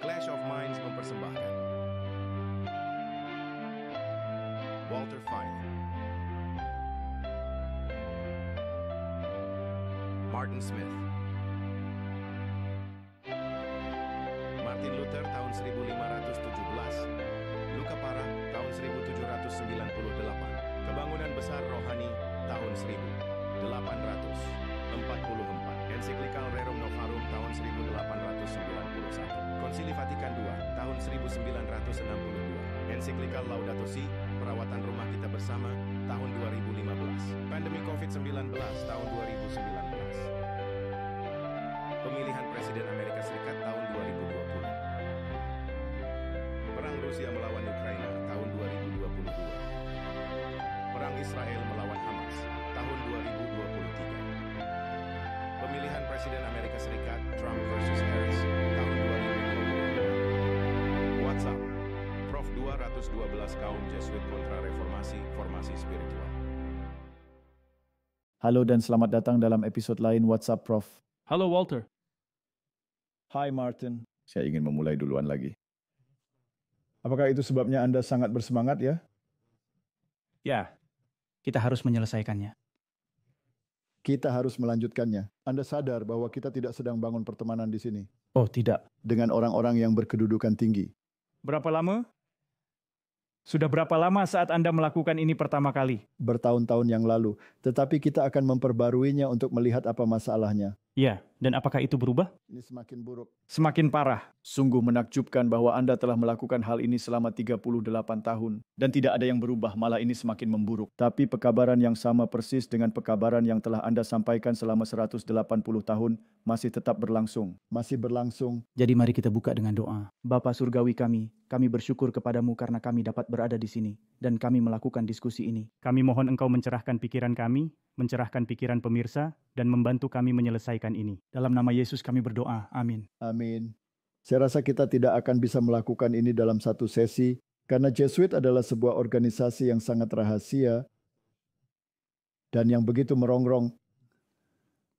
Clash of Minds mempersembahkan Walter Fife, Martin Smith, Martin Luther tahun 1517, Luca Parra tahun 1798, Kebangunan Besar Rohani tahun 1844, Ensiklikal Rerum Novarum tahun 1891, Konsili Vatikan II tahun 1962, Ensiklikal Laudato Si, Perawatan Rumah Kita Bersama tahun 2015, Pandemi COVID-19 tahun 2019, Pemilihan Presiden Amerika Serikat tahun 2020, Perang Rusia melawan Ukraina tahun 2022, Perang Israel melawan Hamas tahun 2023, Pemilihan Presiden Amerika Serikat Trump versus Harris tahun 2022. WhatsApp, Prof 212 kaum Jesuit kontra reformasi, formasi spiritual. Halo dan selamat datang dalam episode lain WhatsApp Prof. Halo Walter. Hai Martin. Saya ingin memulai duluan lagi. Apakah itu sebabnya Anda sangat bersemangat ya? Ya, kita harus menyelesaikannya. Kita harus melanjutkannya. Anda sadar bahwa kita tidak sedang bangun pertemanan di sini Oh tidak. dengan orang-orang yang berkedudukan tinggi. Berapa lama? Sudah berapa lama saat Anda melakukan ini pertama kali? Bertahun-tahun yang lalu. Tetapi kita akan memperbaruinya untuk melihat apa masalahnya. Ya, dan apakah itu berubah? Ini semakin buruk. Semakin parah. Sungguh menakjubkan bahwa Anda telah melakukan hal ini selama 38 tahun. Dan tidak ada yang berubah, malah ini semakin memburuk. Tapi pekabaran yang sama persis dengan pekabaran yang telah Anda sampaikan selama 180 tahun masih tetap berlangsung. Masih berlangsung. Jadi mari kita buka dengan doa. Bapa Surgawi kami bersyukur kepadamu karena kami dapat berada di sini. Dan kami melakukan diskusi ini. Kami mohon Engkau mencerahkan pikiran kami, mencerahkan pikiran pemirsa, dan membantu kami menyelesaikan ini. Dalam nama Yesus kami berdoa. Amin. Amin. Saya rasa kita tidak akan bisa melakukan ini dalam satu sesi, karena Jesuit adalah sebuah organisasi yang sangat rahasia dan yang begitu merongrong,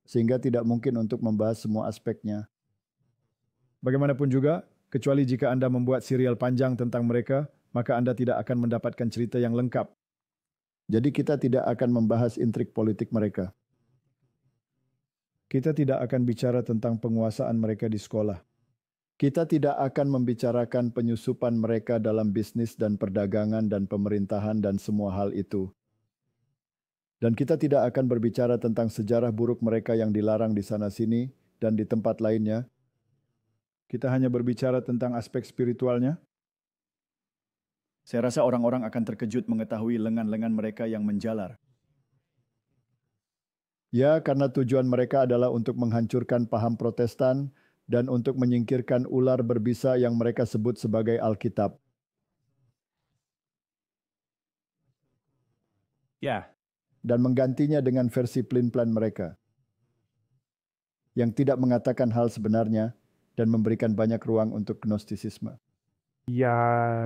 sehingga tidak mungkin untuk membahas semua aspeknya. Bagaimanapun juga, kecuali jika Anda membuat serial panjang tentang mereka, maka Anda tidak akan mendapatkan cerita yang lengkap. Jadi kita tidak akan membahas intrik politik mereka. Kita tidak akan bicara tentang penguasaan mereka di sekolah. Kita tidak akan membicarakan penyusupan mereka dalam bisnis dan perdagangan dan pemerintahan dan semua hal itu. Dan kita tidak akan berbicara tentang sejarah buruk mereka yang dilarang di sana-sini dan di tempat lainnya. Kita hanya berbicara tentang aspek spiritualnya. Saya rasa orang-orang akan terkejut mengetahui lengan-lengan mereka yang menjalar. Ya, karena tujuan mereka adalah untuk menghancurkan paham Protestan dan untuk menyingkirkan ular berbisa yang mereka sebut sebagai Alkitab. Ya. Dan menggantinya dengan versi pelin-pelan mereka, yang tidak mengatakan hal sebenarnya dan memberikan banyak ruang untuk gnostisisme. Ya.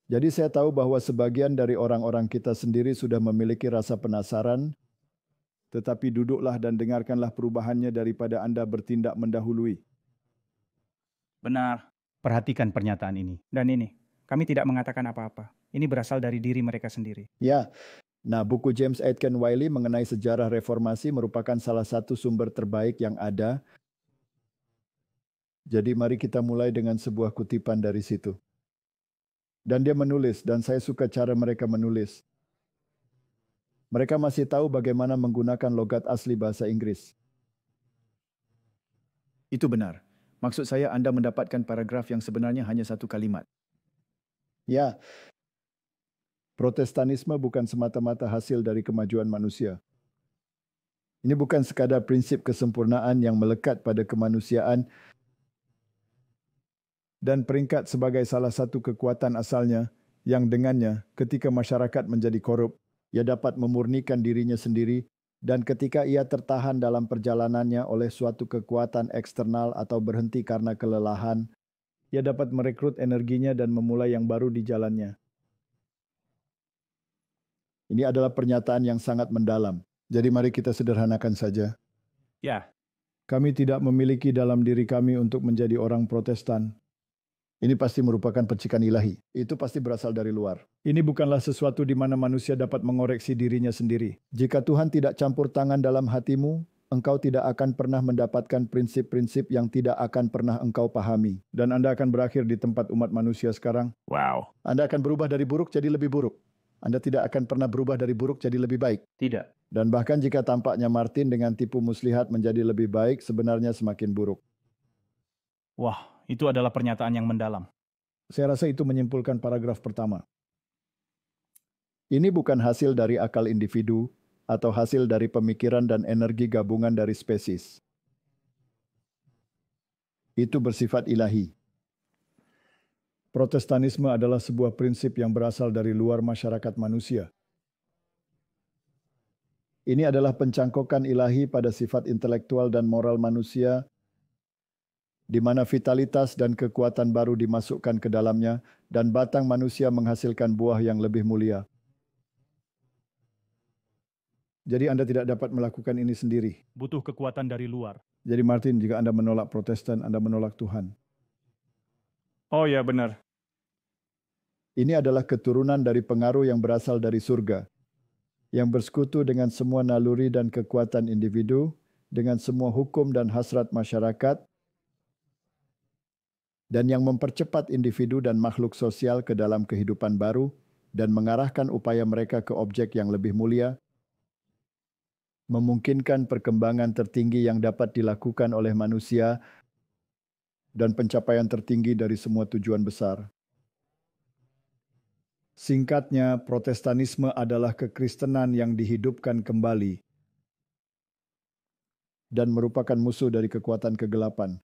Jadi saya tahu bahwa sebagian dari orang-orang kita sendiri sudah memiliki rasa penasaran, tetapi duduklah dan dengarkanlah perubahannya daripada Anda bertindak mendahului. Benar. Perhatikan pernyataan ini. Dan ini, kami tidak mengatakan apa-apa. Ini berasal dari diri mereka sendiri. Ya, nah buku James Aitken Wiley mengenai sejarah reformasi merupakan salah satu sumber terbaik yang ada. Jadi mari kita mulai dengan sebuah kutipan dari situ. Dan dia menulis, dan saya suka cara mereka menulis. Mereka masih tahu bagaimana menggunakan logat asli bahasa Inggris. Itu benar. Maksud saya Anda mendapatkan paragraf yang sebenarnya hanya satu kalimat. Ya, Protestanisme bukan semata-mata hasil dari kemajuan manusia. Ini bukan sekadar prinsip kesempurnaan yang melekat pada kemanusiaan dan peringkat sebagai salah satu kekuatan asalnya yang dengannya ketika masyarakat menjadi korup, ia dapat memurnikan dirinya sendiri dan ketika ia tertahan dalam perjalanannya oleh suatu kekuatan eksternal atau berhenti karena kelelahan, ia dapat merekrut energinya dan memulai yang baru di jalannya. Ini adalah pernyataan yang sangat mendalam. Jadi mari kita sederhanakan saja. Ya. Kami tidak memiliki dalam diri kami untuk menjadi orang Protestan. Ini pasti merupakan percikan ilahi. Itu pasti berasal dari luar. Ini bukanlah sesuatu di mana manusia dapat mengoreksi dirinya sendiri. Jika Tuhan tidak campur tangan dalam hatimu, engkau tidak akan pernah mendapatkan prinsip-prinsip yang tidak akan pernah engkau pahami. Dan Anda akan berakhir di tempat umat manusia sekarang. Wow. Anda akan berubah dari buruk jadi lebih buruk. Anda tidak akan pernah berubah dari buruk jadi lebih baik. Tidak. Dan bahkan jika tampaknya Martin dengan tipu muslihat menjadi lebih baik, sebenarnya semakin buruk. Wah, itu adalah pernyataan yang mendalam. Saya rasa itu menyimpulkan paragraf pertama. Ini bukan hasil dari akal individu atau hasil dari pemikiran dan energi gabungan dari spesies. Itu bersifat ilahi. Protestanisme adalah sebuah prinsip yang berasal dari luar masyarakat manusia. Ini adalah pencangkokan ilahi pada sifat intelektual dan moral manusia, di mana vitalitas dan kekuatan baru dimasukkan ke dalamnya, dan batang manusia menghasilkan buah yang lebih mulia. Jadi Anda tidak dapat melakukan ini sendiri. Butuh kekuatan dari luar. Jadi Martin, jika Anda menolak Protestan, Anda menolak Tuhan. Oh ya, benar. Ini adalah keturunan dari pengaruh yang berasal dari surga, yang bersekutu dengan semua naluri dan kekuatan individu, dengan semua hukum dan hasrat masyarakat, dan yang mempercepat individu dan makhluk sosial ke dalam kehidupan baru dan mengarahkan upaya mereka ke objek yang lebih mulia, memungkinkan perkembangan tertinggi yang dapat dilakukan oleh manusia dan pencapaian tertinggi dari semua tujuan besar. Singkatnya, Protestanisme adalah kekristenan yang dihidupkan kembali dan merupakan musuh dari kekuatan kegelapan.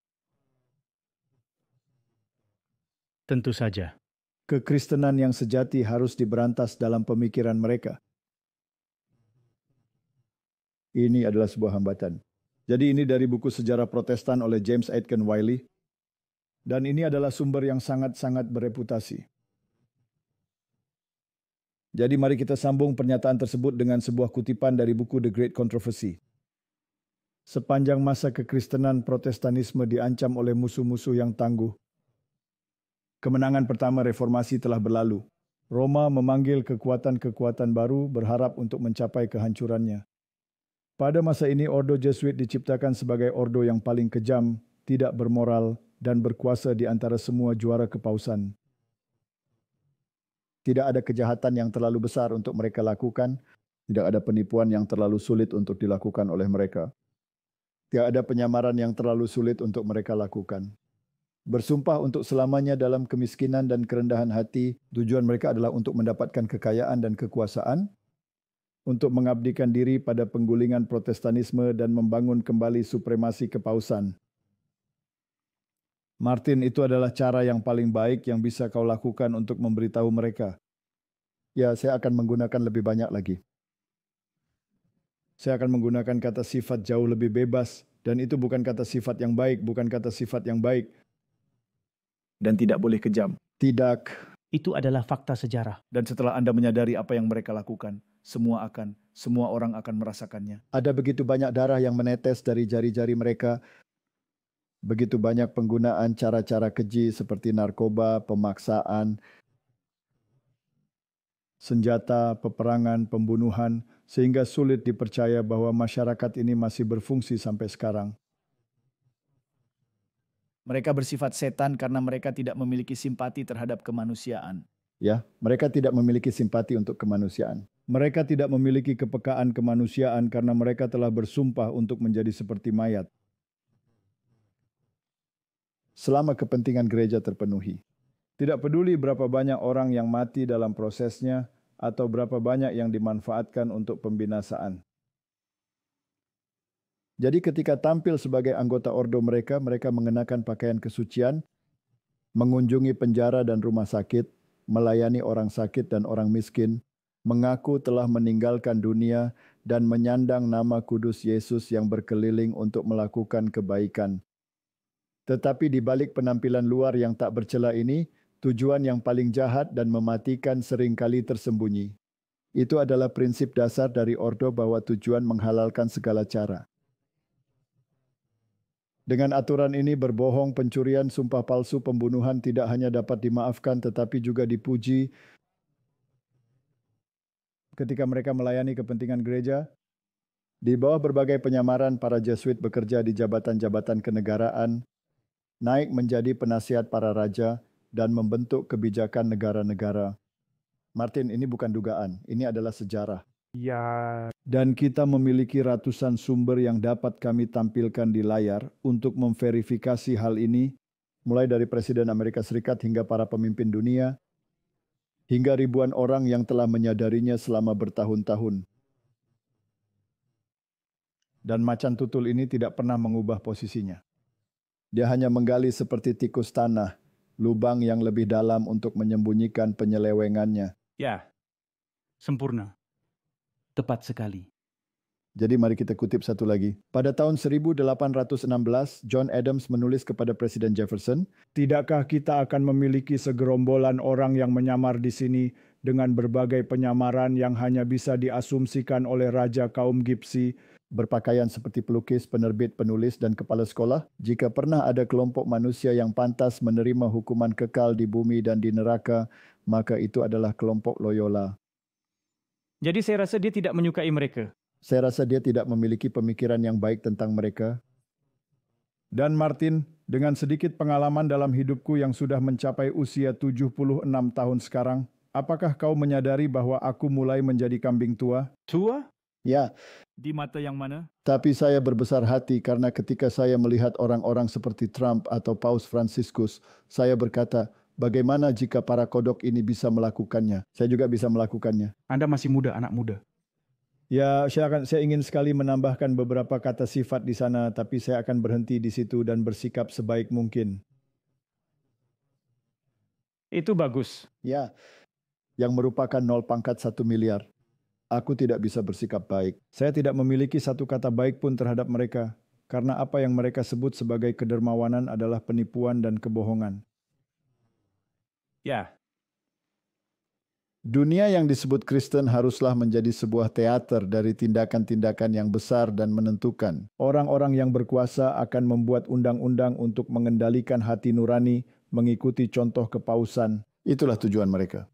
Tentu saja. Kekristenan yang sejati harus diberantas dalam pemikiran mereka. Ini adalah sebuah hambatan. Jadi ini dari buku Sejarah Protestan oleh James Aitken Wiley. Dan ini adalah sumber yang sangat-sangat bereputasi. Jadi mari kita sambung pernyataan tersebut dengan sebuah kutipan dari buku The Great Controversy. Sepanjang masa kekristenan, Protestanisme diancam oleh musuh-musuh yang tangguh. Kemenangan pertama reformasi telah berlalu. Roma memanggil kekuatan-kekuatan baru berharap untuk mencapai kehancurannya. Pada masa ini, Ordo Jesuit diciptakan sebagai ordo yang paling kejam, tidak bermoral, dan berkuasa di antara semua juara kepausan. Tidak ada kejahatan yang terlalu besar untuk mereka lakukan, tidak ada penipuan yang terlalu sulit untuk dilakukan oleh mereka. Tidak ada penyamaran yang terlalu sulit untuk mereka lakukan. Bersumpah untuk selamanya dalam kemiskinan dan kerendahan hati, tujuan mereka adalah untuk mendapatkan kekayaan dan kekuasaan, untuk mengabdikan diri pada penggulingan Protestanisme dan membangun kembali supremasi kepausan. Martin, itu adalah cara yang paling baik yang bisa kau lakukan untuk memberitahu mereka. Ya, saya akan menggunakan lebih banyak lagi. Saya akan menggunakan kata sifat jauh lebih bebas, dan itu bukan kata sifat yang baik, bukan kata sifat yang baik. Dan tidak boleh kejam. Tidak. Itu adalah fakta sejarah. Dan setelah Anda menyadari apa yang mereka lakukan, semua orang akan merasakannya. Ada begitu banyak darah yang menetes dari jari-jari mereka. Begitu banyak penggunaan cara-cara keji seperti narkoba, pemaksaan, senjata, peperangan, pembunuhan, sehingga sulit dipercaya bahwa masyarakat ini masih berfungsi sampai sekarang. Mereka bersifat setan karena mereka tidak memiliki simpati terhadap kemanusiaan. Ya, mereka tidak memiliki simpati untuk kemanusiaan. Mereka tidak memiliki kepekaan kemanusiaan karena mereka telah bersumpah untuk menjadi seperti mayat. Selama kepentingan gereja terpenuhi. Tidak peduli berapa banyak orang yang mati dalam prosesnya atau berapa banyak yang dimanfaatkan untuk pembinasaan. Jadi ketika tampil sebagai anggota ordo mereka, mereka mengenakan pakaian kesucian, mengunjungi penjara dan rumah sakit, melayani orang sakit dan orang miskin, mengaku telah meninggalkan dunia, dan menyandang nama kudus Yesus yang berkeliling untuk melakukan kebaikan. Tetapi di balik penampilan luar yang tak bercela ini, tujuan yang paling jahat dan mematikan seringkali tersembunyi. Itu adalah prinsip dasar dari ordo bahwa tujuan menghalalkan segala cara. Dengan aturan ini, berbohong, pencurian, sumpah palsu, pembunuhan tidak hanya dapat dimaafkan tetapi juga dipuji ketika mereka melayani kepentingan gereja. Di bawah berbagai penyamaran, para Jesuit bekerja di jabatan-jabatan kenegaraan, naik menjadi penasihat para raja, dan membentuk kebijakan negara-negara. Martin, ini bukan dugaan, ini adalah sejarah. Ya, Dan kita memiliki ratusan sumber yang dapat kami tampilkan di layar untuk memverifikasi hal ini, mulai dari Presiden Amerika Serikat hingga para pemimpin dunia, hingga ribuan orang yang telah menyadarinya selama bertahun-tahun. Dan macan tutul ini tidak pernah mengubah posisinya. Dia hanya menggali seperti tikus tanah, lubang yang lebih dalam untuk menyembunyikan penyelewengannya. ya, sempurna. Tepat sekali. Jadi mari kita kutip satu lagi. Pada tahun 1816, John Adams menulis kepada Presiden Jefferson, "Tidakkah kita akan memiliki segerombolan orang yang menyamar di sini dengan berbagai penyamaran yang hanya bisa diasumsikan oleh raja kaum Gipsi, berpakaian seperti pelukis, penerbit, penulis, dan kepala sekolah? Jika pernah ada kelompok manusia yang pantas menerima hukuman kekal di bumi dan di neraka, maka itu adalah kelompok Loyola." Jadi saya rasa dia tidak menyukai mereka. Saya rasa dia tidak memiliki pemikiran yang baik tentang mereka. Dan Martin, dengan sedikit pengalaman dalam hidupku yang sudah mencapai usia 76 tahun sekarang, apakah kau menyadari bahwa aku mulai menjadi kambing tua? Tua? Ya, Di mata yang mana? tapi saya berbesar hati karena ketika saya melihat orang-orang seperti Trump atau Paus Fransiskus, saya berkata, bagaimana jika para kodok ini bisa melakukannya? Saya juga bisa melakukannya. Anda masih muda, anak muda. Ya, saya ingin sekali menambahkan beberapa kata sifat di sana, tapi saya akan berhenti di situ dan bersikap sebaik mungkin. Itu bagus. Ya, yang merupakan 0,1 miliar. Aku tidak bisa bersikap baik. Saya tidak memiliki satu kata baik pun terhadap mereka, karena apa yang mereka sebut sebagai kedermawanan adalah penipuan dan kebohongan. Ya, Dunia yang disebut Kristen haruslah menjadi sebuah teater dari tindakan-tindakan yang besar dan menentukan. Orang-orang yang berkuasa akan membuat undang-undang untuk mengendalikan hati nurani, mengikuti contoh kepausan. Itulah tujuan mereka.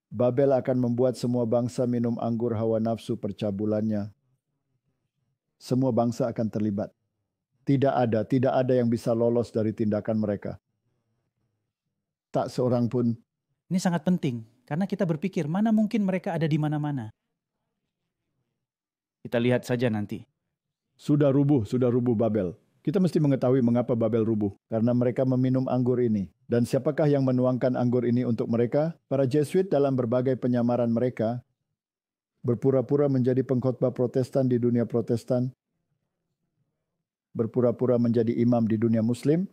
Babel akan membuat semua bangsa minum anggur hawa nafsu percabulannya. Semua bangsa akan terlibat. Tidak ada yang bisa lolos dari tindakan mereka. Tak seorang pun. Ini sangat penting, karena kita berpikir mana mungkin mereka ada di mana-mana. kita lihat saja nanti. Sudah rubuh Babel. Kita mesti mengetahui mengapa Babel rubuh. Karena mereka meminum anggur ini. Dan siapakah yang menuangkan anggur ini untuk mereka? Para Jesuit dalam berbagai penyamaran mereka, berpura-pura menjadi pengkhotbah Protestan di dunia Protestan, berpura-pura menjadi imam di dunia Muslim,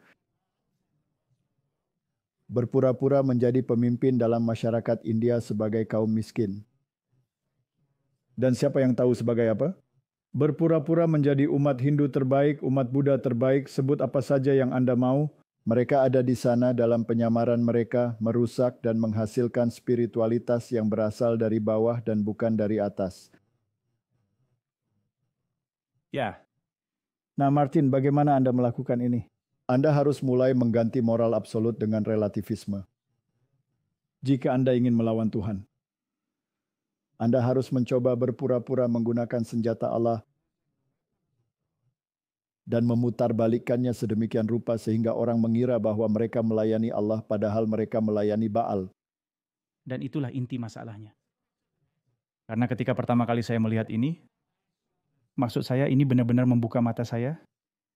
berpura-pura menjadi pemimpin dalam masyarakat India sebagai kaum miskin. Dan siapa yang tahu sebagai apa? Berpura-pura menjadi umat Hindu terbaik, umat Buddha terbaik, sebut apa saja yang Anda mau. Mereka ada di sana dalam penyamaran mereka, merusak dan menghasilkan spiritualitas yang berasal dari bawah dan bukan dari atas. Ya, Nah Martin, bagaimana Anda melakukan ini? Anda harus mulai mengganti moral absolut dengan relativisme. Jika Anda ingin melawan Tuhan, Anda harus mencoba berpura-pura menggunakan senjata Allah dan memutarbalikkannya sedemikian rupa sehingga orang mengira bahwa mereka melayani Allah padahal mereka melayani Baal. dan itulah inti masalahnya. Karena ketika pertama kali saya melihat ini, maksud saya ini benar-benar membuka mata saya.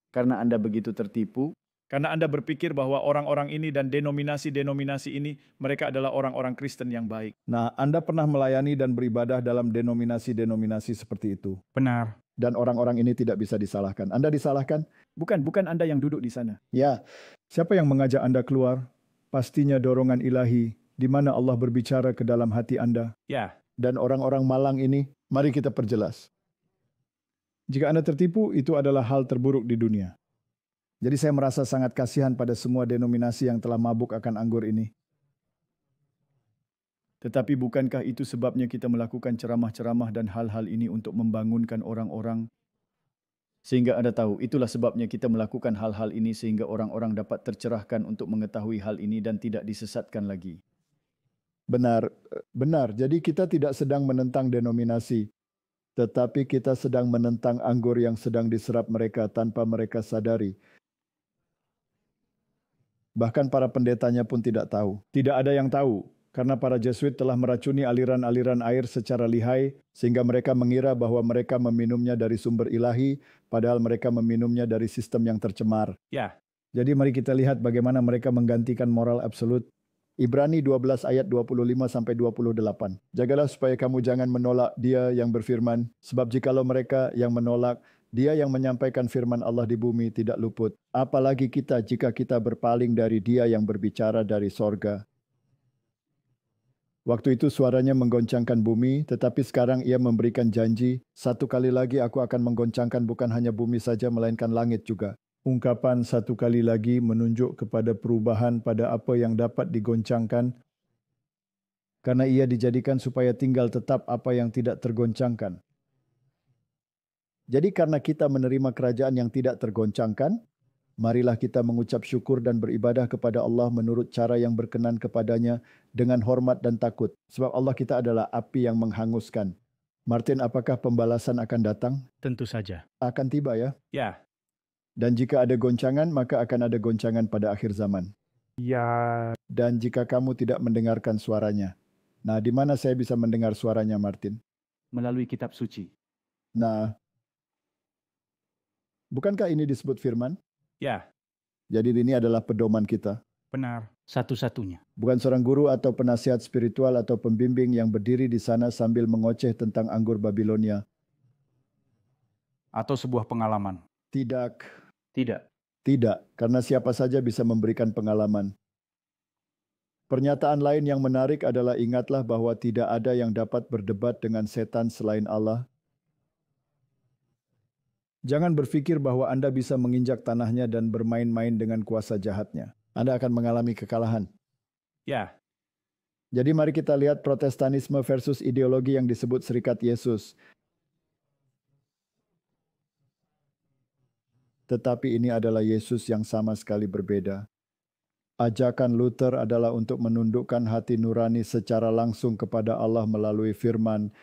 Karena Anda begitu tertipu, Karena Anda berpikir bahwa orang-orang ini dan denominasi-denominasi ini, mereka adalah orang-orang Kristen yang baik. nah Anda pernah melayani dan beribadah dalam denominasi-denominasi seperti itu. Benar. Dan orang-orang ini tidak bisa disalahkan. Anda disalahkan? Bukan Anda yang duduk di sana. Ya, siapa yang mengajak Anda keluar? Pastinya dorongan ilahi, di mana Allah berbicara ke dalam hati Anda. Ya, Dan orang-orang malang ini, mari kita perjelas. Jika Anda tertipu, itu adalah hal terburuk di dunia. Jadi saya merasa sangat kasihan pada semua denominasi yang telah mabuk akan anggur ini. Tetapi bukankah itu sebabnya kita melakukan ceramah-ceramah dan hal-hal ini untuk membangunkan orang-orang Sehingga Anda tahu, itulah sebabnya kita melakukan hal-hal ini sehingga orang-orang dapat tercerahkan untuk mengetahui hal ini dan tidak disesatkan lagi. Benar, benar. Jadi kita tidak sedang menentang denominasi, tetapi kita sedang menentang anggur yang sedang diserap mereka tanpa mereka sadari. Bahkan para pendetanya pun tidak tahu. Tidak ada yang tahu, karena para Jesuit telah meracuni aliran-aliran air secara lihai, sehingga mereka mengira bahwa mereka meminumnya dari sumber ilahi, padahal mereka meminumnya dari sistem yang tercemar. Ya, Jadi mari kita lihat bagaimana mereka menggantikan moral absolut. Ibrani 12 ayat 25-28. Jagalah supaya kamu jangan menolak Dia yang berfirman, sebab jikalau mereka yang menolak Dia yang menyampaikan firman Allah di bumi tidak luput. Apalagi kita jika kita berpaling dari Dia yang berbicara dari sorga. Waktu itu suaranya menggoncangkan bumi, tetapi sekarang Ia memberikan janji, satu kali lagi aku akan menggoncangkan bukan hanya bumi saja, melainkan langit juga. Ungkapan satu kali lagi menunjuk kepada perubahan pada apa yang dapat digoncangkan, karena Ia dijadikan supaya tinggal tetap apa yang tidak tergoncangkan. Jadi karena kita menerima kerajaan yang tidak tergoncangkan, marilah kita mengucap syukur dan beribadah kepada Allah menurut cara yang berkenan kepadanya dengan hormat dan takut. Sebab Allah kita adalah api yang menghanguskan. Martin, apakah pembalasan akan datang? Tentu saja. Akan tiba ya. ya, Dan jika ada goncangan, maka akan ada goncangan pada akhir zaman. Ya, Dan jika kamu tidak mendengarkan suaranya. Nah, di mana saya bisa mendengar suaranya, Martin? melalui kitab suci. Nah, bukankah ini disebut firman? ya, Jadi ini adalah pedoman kita. Benar. Satu-satunya. Bukan seorang guru atau penasihat spiritual atau pembimbing yang berdiri di sana sambil mengoceh tentang anggur Babilonia. Atau sebuah pengalaman. Tidak, Tidak. tidak, karena siapa saja bisa memberikan pengalaman. Pernyataan lain yang menarik adalah ingatlah bahwa tidak ada yang dapat berdebat dengan setan selain Allah. Jangan berpikir bahwa Anda bisa menginjak tanahnya dan bermain-main dengan kuasa jahatnya. Anda akan mengalami kekalahan. ya, Jadi mari kita lihat Protestanisme versus ideologi yang disebut Serikat Yesus. Tetapi ini adalah Yesus yang sama sekali berbeda. Ajakan Luther adalah untuk menundukkan hati nurani secara langsung kepada Allah melalui firman.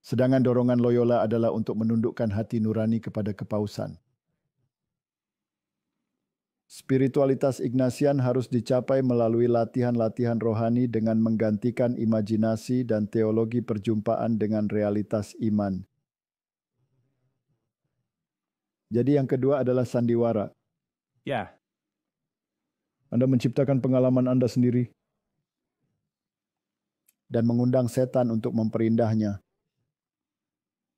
Sedangkan dorongan Loyola adalah untuk menundukkan hati nurani kepada kepausan. Spiritualitas Ignatian harus dicapai melalui latihan-latihan rohani dengan menggantikan imajinasi dan teologi perjumpaan dengan realitas iman. Jadi yang kedua adalah sandiwara. ya, Anda menciptakan pengalaman Anda sendiri dan mengundang setan untuk memperindahnya.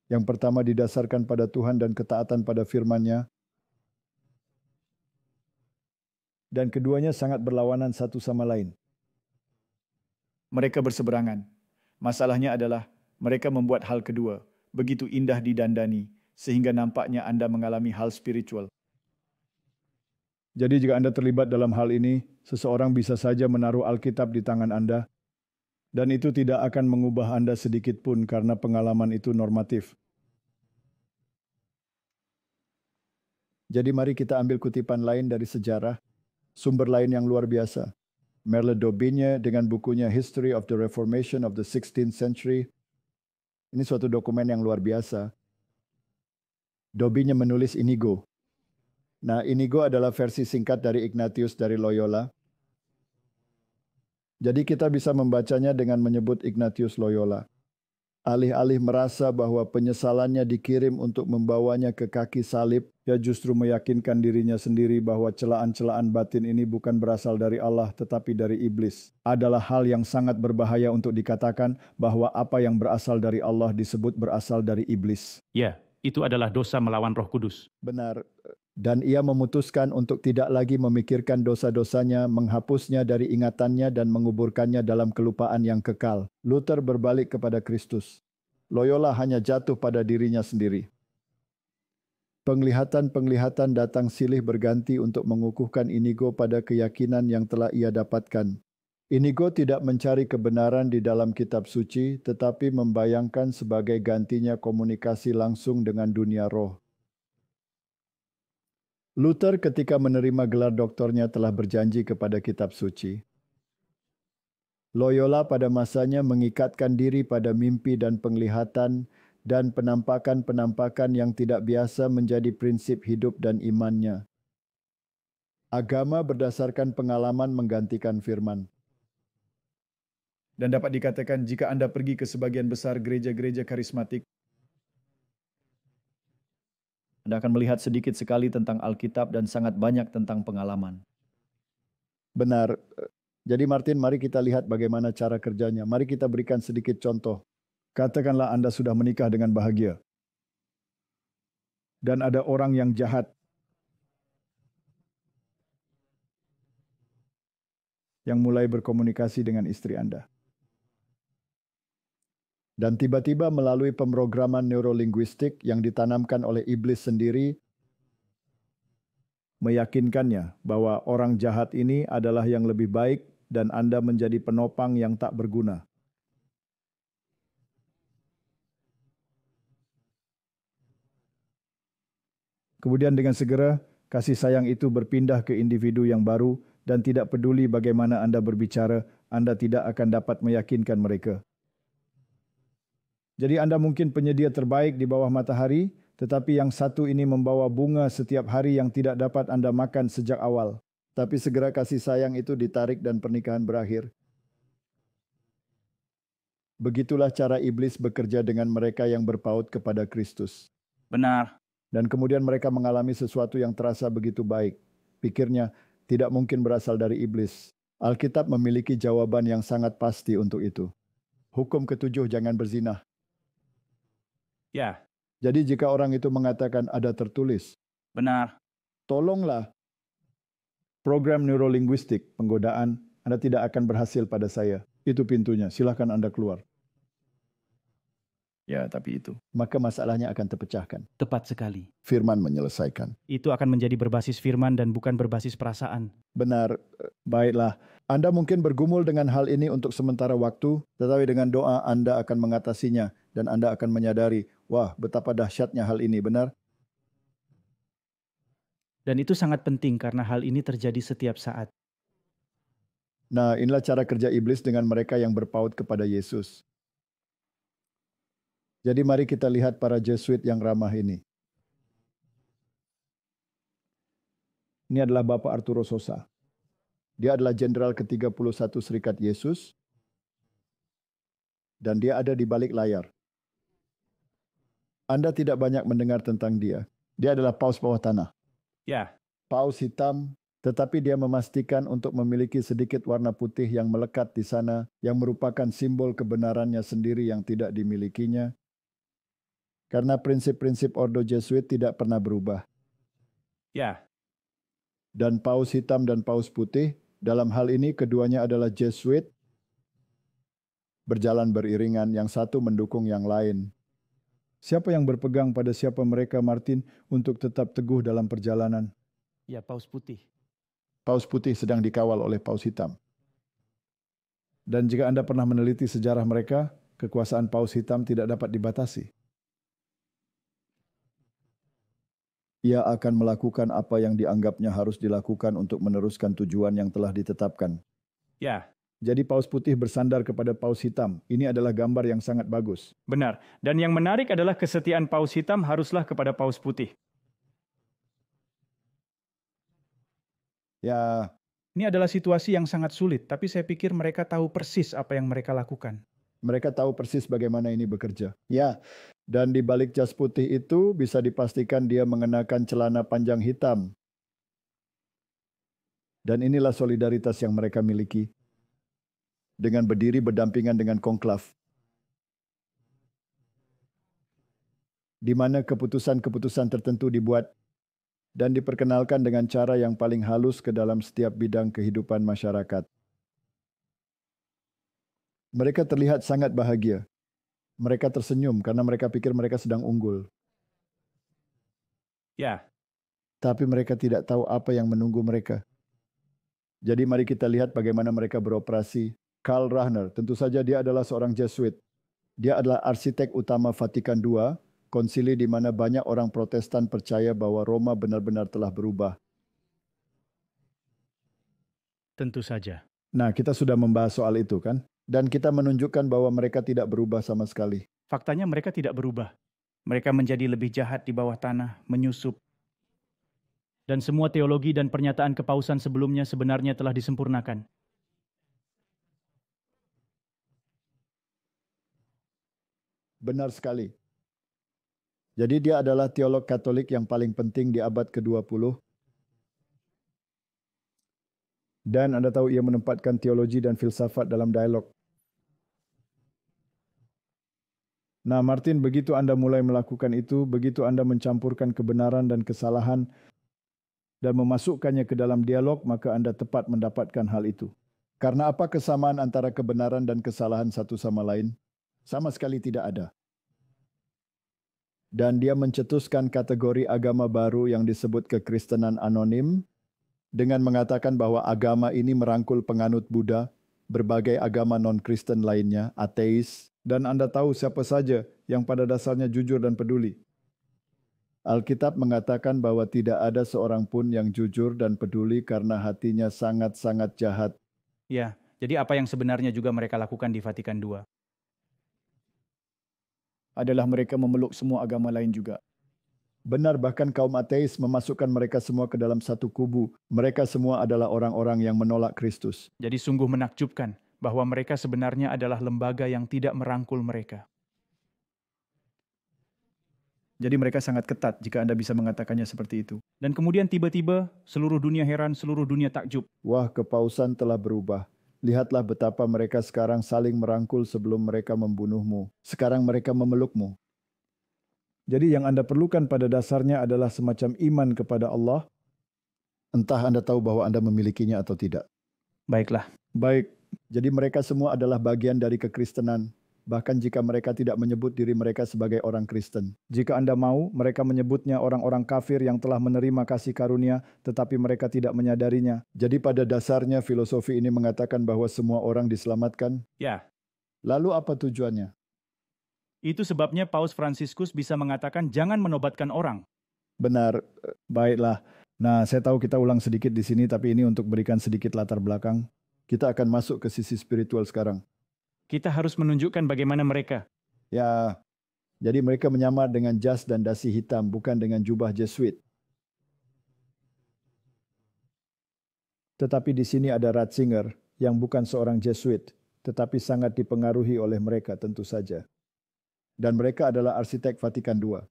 Yang pertama didasarkan pada Tuhan dan ketaatan pada firman-Nya. Dan keduanya sangat berlawanan satu sama lain. Mereka berseberangan. Masalahnya adalah mereka membuat hal kedua, begitu indah didandani, sehingga nampaknya Anda mengalami hal spiritual. Jadi jika Anda terlibat dalam hal ini, seseorang bisa saja menaruh Alkitab di tangan Anda, dan itu tidak akan mengubah Anda sedikit pun karena pengalaman itu normatif. Jadi mari kita ambil kutipan lain dari sejarah, sumber lain yang luar biasa. Merle Daubigny dengan bukunya History of the Reformation of the 16th Century. Ini suatu dokumen yang luar biasa. Daubigny menulis Inigo. Nah, Inigo adalah versi singkat dari Ignatius dari Loyola. Jadi kita bisa membacanya dengan menyebut Ignatius Loyola. Alih-alih merasa bahwa penyesalannya dikirim untuk membawanya ke kaki salib, ia justru meyakinkan dirinya sendiri bahwa celaan-celaan batin ini bukan berasal dari Allah tetapi dari iblis. Adalah hal yang sangat berbahaya untuk dikatakan bahwa apa yang berasal dari Allah disebut berasal dari iblis. Ya, itu adalah dosa melawan Roh Kudus. Benar. Dan ia memutuskan untuk tidak lagi memikirkan dosa-dosanya, menghapusnya dari ingatannya dan menguburkannya dalam kelupaan yang kekal. Luther berbalik kepada Kristus. Loyola hanya jatuh pada dirinya sendiri. Penglihatan-penglihatan datang silih berganti untuk mengukuhkan Inigo pada keyakinan yang telah ia dapatkan. Inigo tidak mencari kebenaran di dalam kitab suci, tetapi membayangkan sebagai gantinya komunikasi langsung dengan dunia roh. Luther ketika menerima gelar doktornya telah berjanji kepada kitab suci. Loyola pada masanya mengikatkan diri pada mimpi dan penglihatan dan penampakan-penampakan yang tidak biasa menjadi prinsip hidup dan imannya. Agama berdasarkan pengalaman menggantikan firman. Dan dapat dikatakan jika Anda pergi ke sebagian besar gereja-gereja karismatik, Anda akan melihat sedikit sekali tentang Alkitab dan sangat banyak tentang pengalaman. Benar. Jadi Martin, mari kita lihat bagaimana cara kerjanya. Mari kita berikan sedikit contoh. Katakanlah Anda sudah menikah dengan bahagia. Dan ada orang yang jahat yang mulai berkomunikasi dengan istri Anda. Dan tiba-tiba melalui pemrograman neurolinguistik yang ditanamkan oleh iblis sendiri, meyakinkannya bahwa orang jahat ini adalah yang lebih baik dan Anda menjadi penopang yang tak berguna. Kemudian dengan segera, kasih sayang itu berpindah ke individu yang baru dan tidak peduli bagaimana Anda berbicara, Anda tidak akan dapat meyakinkan mereka. Jadi Anda mungkin penyedia terbaik di bawah matahari, tetapi yang satu ini membawa bunga setiap hari yang tidak dapat Anda makan sejak awal. Tapi segera kasih sayang itu ditarik dan pernikahan berakhir. Begitulah cara iblis bekerja dengan mereka yang berpaut kepada Kristus. Benar. Dan kemudian mereka mengalami sesuatu yang terasa begitu baik. Pikirnya tidak mungkin berasal dari iblis. Alkitab memiliki jawaban yang sangat pasti untuk itu. Hukum ke-7, jangan berzina. Ya, Jadi jika orang itu mengatakan ada tertulis, benar. tolonglah program neurolinguistik penggodaan, Anda tidak akan berhasil pada saya. Itu pintunya, silakan Anda keluar. ya tapi itu. Maka masalahnya akan terpecahkan. Tepat sekali. Firman menyelesaikan. Itu akan menjadi berbasis firman dan bukan berbasis perasaan. Benar, baiklah. Anda mungkin bergumul dengan hal ini untuk sementara waktu, tetapi dengan doa Anda akan mengatasinya dan Anda akan menyadari, wah betapa dahsyatnya hal ini, benar? Dan itu sangat penting karena hal ini terjadi setiap saat. Nah, inilah cara kerja iblis dengan mereka yang berpaut kepada Yesus. Jadi mari kita lihat para Jesuit yang ramah ini. Ini adalah Bapak Arturo Sosa. Dia adalah jenderal ke-31 Serikat Yesus. Dan dia ada di balik layar. Anda tidak banyak mendengar tentang dia. Dia adalah paus bawah tanah. Ya, Paus hitam, tetapi dia memastikan untuk memiliki sedikit warna putih yang melekat di sana, yang merupakan simbol kebenarannya sendiri yang tidak dimilikinya. Karena prinsip-prinsip Ordo Jesuit tidak pernah berubah. ya, Dan paus hitam dan paus putih, dalam hal ini keduanya adalah Jesuit, berjalan beriringan, yang satu mendukung yang lain. Siapa yang berpegang pada siapa mereka, Martin, untuk tetap teguh dalam perjalanan? Ya, paus putih. Paus putih sedang dikawal oleh paus hitam. Dan jika Anda pernah meneliti sejarah mereka, kekuasaan paus hitam tidak dapat dibatasi. Ia akan melakukan apa yang dianggapnya harus dilakukan untuk meneruskan tujuan yang telah ditetapkan. ya, Jadi paus putih bersandar kepada paus hitam. Ini adalah gambar yang sangat bagus. Benar. Dan yang menarik adalah kesetiaan paus hitam haruslah kepada paus putih. Ya, Ini adalah situasi yang sangat sulit, tapi saya pikir mereka tahu persis apa yang mereka lakukan. mereka tahu persis bagaimana ini bekerja. Ya, dan di balik jas putih itu bisa dipastikan dia mengenakan celana panjang hitam. Dan inilah solidaritas yang mereka miliki. Dengan berdiri berdampingan dengan konklav. Di mana keputusan-keputusan tertentu dibuat dan diperkenalkan dengan cara yang paling halus ke dalam setiap bidang kehidupan masyarakat. Mereka terlihat sangat bahagia. Mereka tersenyum karena mereka pikir mereka sedang unggul. ya, Tapi mereka tidak tahu apa yang menunggu mereka. Jadi mari kita lihat bagaimana mereka beroperasi. Karl Rahner, tentu saja dia adalah seorang Jesuit. Dia adalah arsitek utama Vatikan II konsili di mana banyak orang Protestan percaya bahwa Roma benar-benar telah berubah. Tentu saja. Nah, kita sudah membahas soal itu kan? Dan kita menunjukkan bahwa mereka tidak berubah sama sekali. Faktanya mereka tidak berubah. Mereka menjadi lebih jahat di bawah tanah, menyusup. Dan semua teologi dan pernyataan kepausan sebelumnya sebenarnya telah disempurnakan. Benar sekali. Jadi dia adalah teolog Katolik yang paling penting di abad ke-20. Dan Anda tahu ia menempatkan teologi dan filsafat dalam dialog. Nah, Martin, begitu Anda mulai melakukan itu, begitu Anda mencampurkan kebenaran dan kesalahan dan memasukkannya ke dalam dialog, maka Anda tepat mendapatkan hal itu. Karena apa kesamaan antara kebenaran dan kesalahan satu sama lain? Sama sekali tidak ada. Dan dia mencetuskan kategori agama baru yang disebut kekristenan anonim dengan mengatakan bahwa agama ini merangkul penganut Buddha, berbagai agama non-Kristen lainnya, ateis, dan Anda tahu siapa saja yang pada dasarnya jujur dan peduli. Alkitab mengatakan bahwa tidak ada seorang pun yang jujur dan peduli karena hatinya sangat-sangat jahat. Ya, jadi apa yang sebenarnya juga mereka lakukan di Vatikan II? Adalah mereka memeluk semua agama lain juga. Benar, bahkan kaum ateis memasukkan mereka semua ke dalam satu kubu. Mereka semua adalah orang-orang yang menolak Kristus. Jadi sungguh menakjubkan bahwa mereka sebenarnya adalah lembaga yang tidak merangkul mereka. Jadi mereka sangat ketat jika Anda bisa mengatakannya seperti itu. Dan kemudian tiba-tiba seluruh dunia heran, seluruh dunia takjub. Wah, kepausan telah berubah. Lihatlah betapa mereka sekarang saling merangkul sebelum mereka membunuhmu. Sekarang mereka memelukmu. Jadi yang Anda perlukan pada dasarnya adalah semacam iman kepada Allah. Entah Anda tahu bahwa Anda memilikinya atau tidak. Baiklah. Baik, jadi mereka semua adalah bagian dari kekristenan. Bahkan jika mereka tidak menyebut diri mereka sebagai orang Kristen. Jika Anda mau, mereka menyebutnya orang-orang kafir yang telah menerima kasih karunia, tetapi mereka tidak menyadarinya. Jadi pada dasarnya filosofi ini mengatakan bahwa semua orang diselamatkan. Ya. Lalu apa tujuannya? Itu sebabnya Paus Fransiskus bisa mengatakan jangan menobatkan orang. Benar, baiklah. Nah, saya tahu kita ulang sedikit di sini, tapi ini untuk berikan sedikit latar belakang. Kita akan masuk ke sisi spiritual sekarang. Kita harus menunjukkan bagaimana mereka. Ya, jadi mereka menyamar dengan jas dan dasi hitam, bukan dengan jubah Jesuit. Tetapi di sini ada Ratzinger, yang bukan seorang Jesuit, tetapi sangat dipengaruhi oleh mereka tentu saja. Dan mereka adalah arsitek Vatikan II.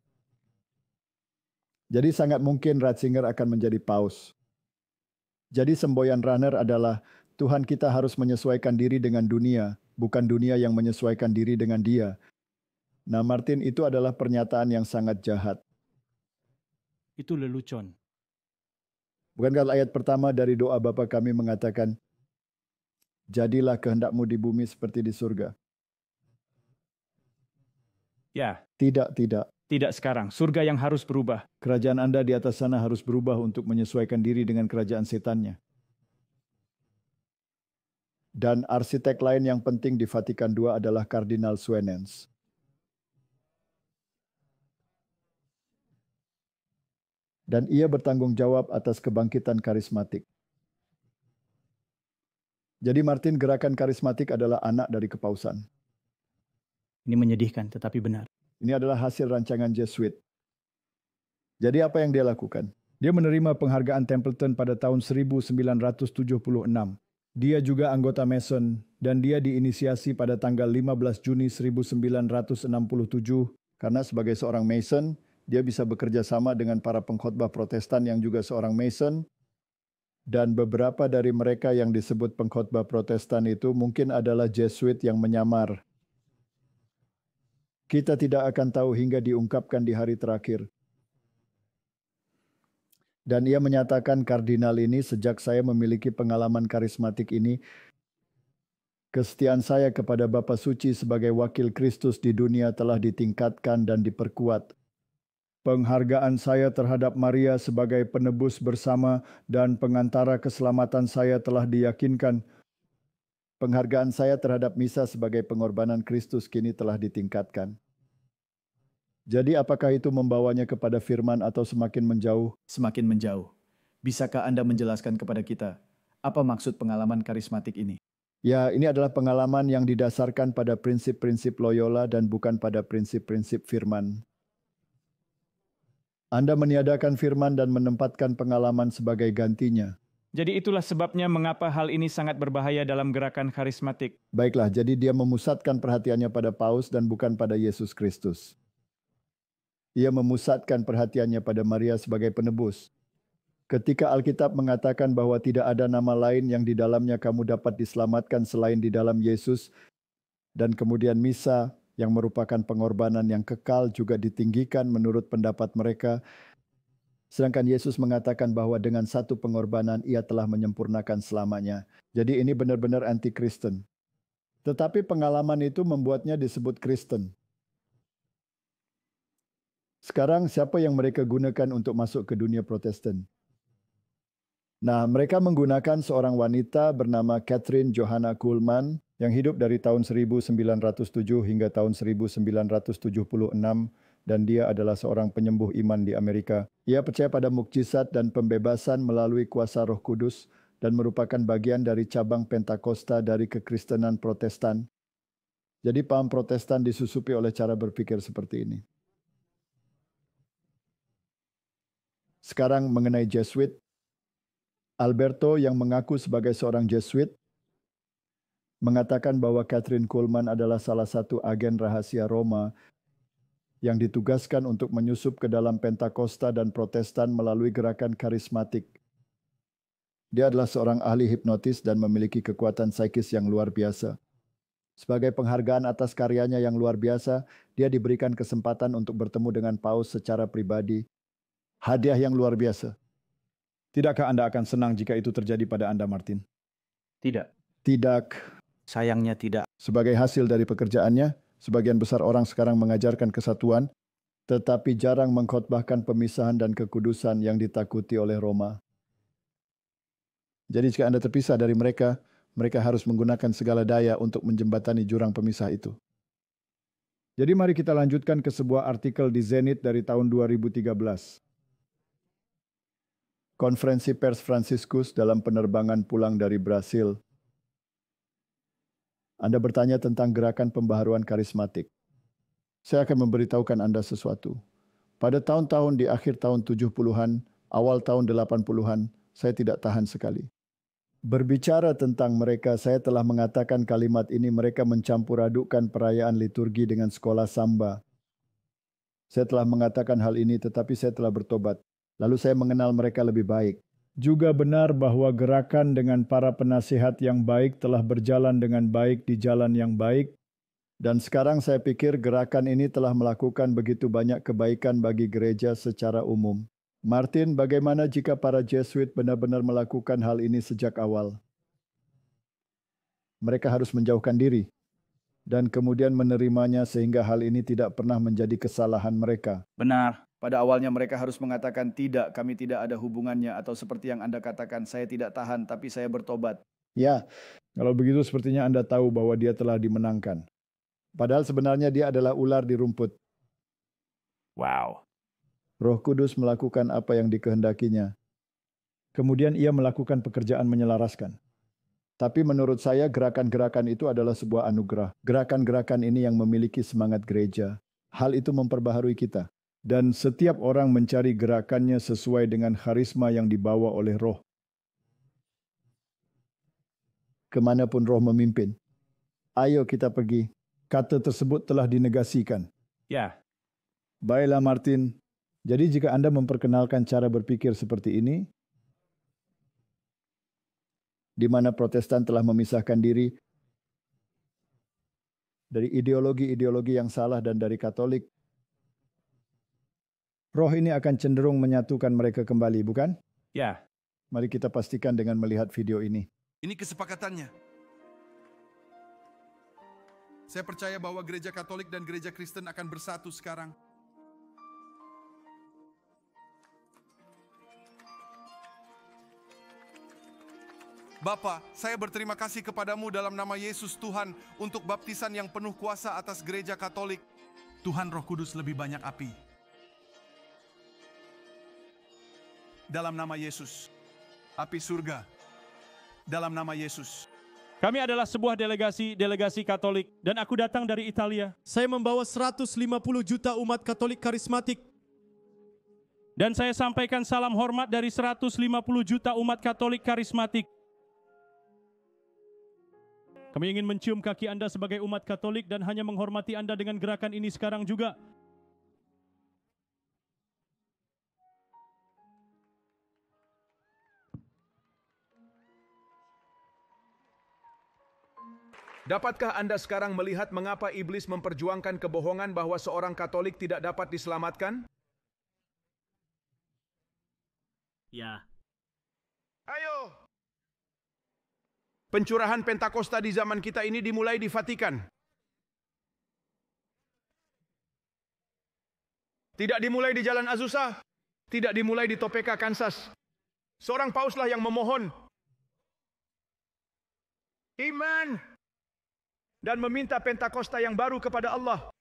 Jadi sangat mungkin Ratzinger akan menjadi paus. Jadi semboyan Rahner adalah Tuhan kita harus menyesuaikan diri dengan dunia, bukan dunia yang menyesuaikan diri dengan dia. Nah, Martin, itu adalah pernyataan yang sangat jahat. Itu lelucon. Bukankah ayat pertama dari doa Bapa kami mengatakan, jadilah kehendakmu di bumi seperti di surga. Ya. Tidak. Tidak sekarang. Surga yang harus berubah. Kerajaan Anda di atas sana harus berubah untuk menyesuaikan diri dengan kerajaan setannya. Dan arsitek lain yang penting di Vatikan II adalah Kardinal Suenens. Dan ia bertanggung jawab atas kebangkitan karismatik. Jadi Martin, gerakan karismatik adalah anak dari kepausan. Ini menyedihkan tetapi benar. Ini adalah hasil rancangan Jesuit. Jadi apa yang dia lakukan? Dia menerima penghargaan Templeton pada tahun 1976. Dia juga anggota Mason dan dia diinisiasi pada tanggal 15 Juni 1967 karena sebagai seorang Mason, dia bisa bekerja sama dengan para pengkhotbah Protestan yang juga seorang Mason dan beberapa dari mereka yang disebut pengkhotbah Protestan itu mungkin adalah Jesuit yang menyamar. Kita tidak akan tahu hingga diungkapkan di hari terakhir. Dan ia menyatakan kardinal ini sejak saya memiliki pengalaman karismatik ini, kesetiaan saya kepada Bapa Suci sebagai wakil Kristus di dunia telah ditingkatkan dan diperkuat. Penghargaan saya terhadap Maria sebagai penebus bersama dan pengantara keselamatan saya telah diyakinkan. Penghargaan saya terhadap misa sebagai pengorbanan Kristus kini telah ditingkatkan. Jadi apakah itu membawanya kepada firman atau semakin menjauh? Semakin menjauh. Bisakah Anda menjelaskan kepada kita apa maksud pengalaman karismatik ini? Ya, ini adalah pengalaman yang didasarkan pada prinsip-prinsip Loyola dan bukan pada prinsip-prinsip firman. Anda meniadakan firman dan menempatkan pengalaman sebagai gantinya. Jadi itulah sebabnya mengapa hal ini sangat berbahaya dalam gerakan karismatik. Baiklah, jadi dia memusatkan perhatiannya pada Paus dan bukan pada Yesus Kristus. Ia memusatkan perhatiannya pada Maria sebagai penebus. Ketika Alkitab mengatakan bahwa tidak ada nama lain yang di dalamnya kamu dapat diselamatkan selain di dalam Yesus, dan kemudian misa yang merupakan pengorbanan yang kekal juga ditinggikan menurut pendapat mereka, sedangkan Yesus mengatakan bahwa dengan satu pengorbanan ia telah menyempurnakan selamanya. Jadi ini benar-benar anti-Kristen. Tetapi pengalaman itu membuatnya disebut Kristen. Sekarang siapa yang mereka gunakan untuk masuk ke dunia Protestan? Nah, mereka menggunakan seorang wanita bernama Catherine Johanna Kuhlman yang hidup dari tahun 1907 hingga tahun 1976 dan dia adalah seorang penyembuh iman di Amerika. Ia percaya pada mukjizat dan pembebasan melalui kuasa Roh Kudus dan merupakan bagian dari cabang Pentakosta dari kekristenan Protestan. Jadi paham Protestan disusupi oleh cara berpikir seperti ini. Sekarang mengenai Jesuit, Alberto yang mengaku sebagai seorang Jesuit mengatakan bahwa Catherine Kuhlman adalah salah satu agen rahasia Roma yang ditugaskan untuk menyusup ke dalam Pentakosta dan Protestan melalui gerakan karismatik. Dia adalah seorang ahli hipnotis dan memiliki kekuatan psikis yang luar biasa. Sebagai penghargaan atas karyanya yang luar biasa, dia diberikan kesempatan untuk bertemu dengan Paus secara pribadi. Hadiah yang luar biasa. Tidakkah Anda akan senang jika itu terjadi pada Anda, Martin? Tidak. Tidak. Sayangnya tidak. Sebagai hasil dari pekerjaannya, sebagian besar orang sekarang mengajarkan kesatuan, tetapi jarang mengkhotbahkan pemisahan dan kekudusan yang ditakuti oleh Roma. Jadi jika Anda terpisah dari mereka, mereka harus menggunakan segala daya untuk menjembatani jurang pemisah itu. Jadi mari kita lanjutkan ke sebuah artikel di Zenit dari tahun 2013. Konferensi Pers Franciscus dalam penerbangan pulang dari Brasil. Anda bertanya tentang gerakan pembaharuan karismatik. Saya akan memberitahukan Anda sesuatu. Pada tahun-tahun di akhir tahun 70-an, awal tahun 80-an, saya tidak tahan sekali. Berbicara tentang mereka, saya telah mengatakan kalimat ini, mereka mencampur adukkan perayaan liturgi dengan sekolah samba. Saya telah mengatakan hal ini, tetapi saya telah bertobat. Lalu saya mengenal mereka lebih baik. Juga benar bahwa gerakan dengan para penasihat yang baik telah berjalan dengan baik di jalan yang baik. Dan sekarang saya pikir gerakan ini telah melakukan begitu banyak kebaikan bagi gereja secara umum. Martin, bagaimana jika para Jesuit benar-benar melakukan hal ini sejak awal? Mereka harus menjauhkan diri dan kemudian menerimanya sehingga hal ini tidak pernah menjadi kesalahan mereka. Benar. Pada awalnya mereka harus mengatakan tidak, kami tidak ada hubungannya, atau seperti yang Anda katakan, saya tidak tahan, tapi saya bertobat. Ya, kalau begitu sepertinya Anda tahu bahwa dia telah dimenangkan. Padahal sebenarnya dia adalah ular di rumput. Wow. Roh Kudus melakukan apa yang dikehendakinya. Kemudian ia melakukan pekerjaan menyelaraskan. Tapi menurut saya gerakan-gerakan itu adalah sebuah anugerah. Gerakan-gerakan ini yang memiliki semangat gereja. Hal itu memperbaharui kita. Dan setiap orang mencari gerakannya sesuai dengan karisma yang dibawa oleh Roh. Kemanapun Roh memimpin. Ayo kita pergi. Kata tersebut telah dinegasikan. Ya. Baiklah Martin. Jadi jika Anda memperkenalkan cara berpikir seperti ini, di mana Protestan telah memisahkan diri dari ideologi-ideologi yang salah dan dari Katolik, Roh ini akan cenderung menyatukan mereka kembali, bukan? Ya. Mari kita pastikan dengan melihat video ini. Ini kesepakatannya. Saya percaya bahwa gereja Katolik dan gereja Kristen akan bersatu sekarang. Bapa, saya berterima kasih kepadamu dalam nama Yesus Tuhan untuk baptisan yang penuh kuasa atas gereja Katolik. Tuhan Roh Kudus lebih banyak api. Dalam nama Yesus. Api surga. Dalam nama Yesus. Kami adalah sebuah delegasi Katolik dan aku datang dari Italia. Saya membawa 150 juta umat Katolik karismatik. Dan saya sampaikan salam hormat dari 150 juta umat Katolik karismatik. Kami ingin mencium kaki Anda sebagai umat Katolik dan hanya menghormati Anda dengan gerakan ini sekarang juga. Dapatkah Anda sekarang melihat mengapa iblis memperjuangkan kebohongan bahwa seorang Katolik tidak dapat diselamatkan? Ya. Ayo! Pencurahan Pentakosta di zaman kita ini dimulai di Vatikan. Tidak dimulai di Jalan Azusa, tidak dimulai di Topeka, Kansas. Seorang pauslah yang memohon iman dan meminta Pentakosta yang baru kepada Allah.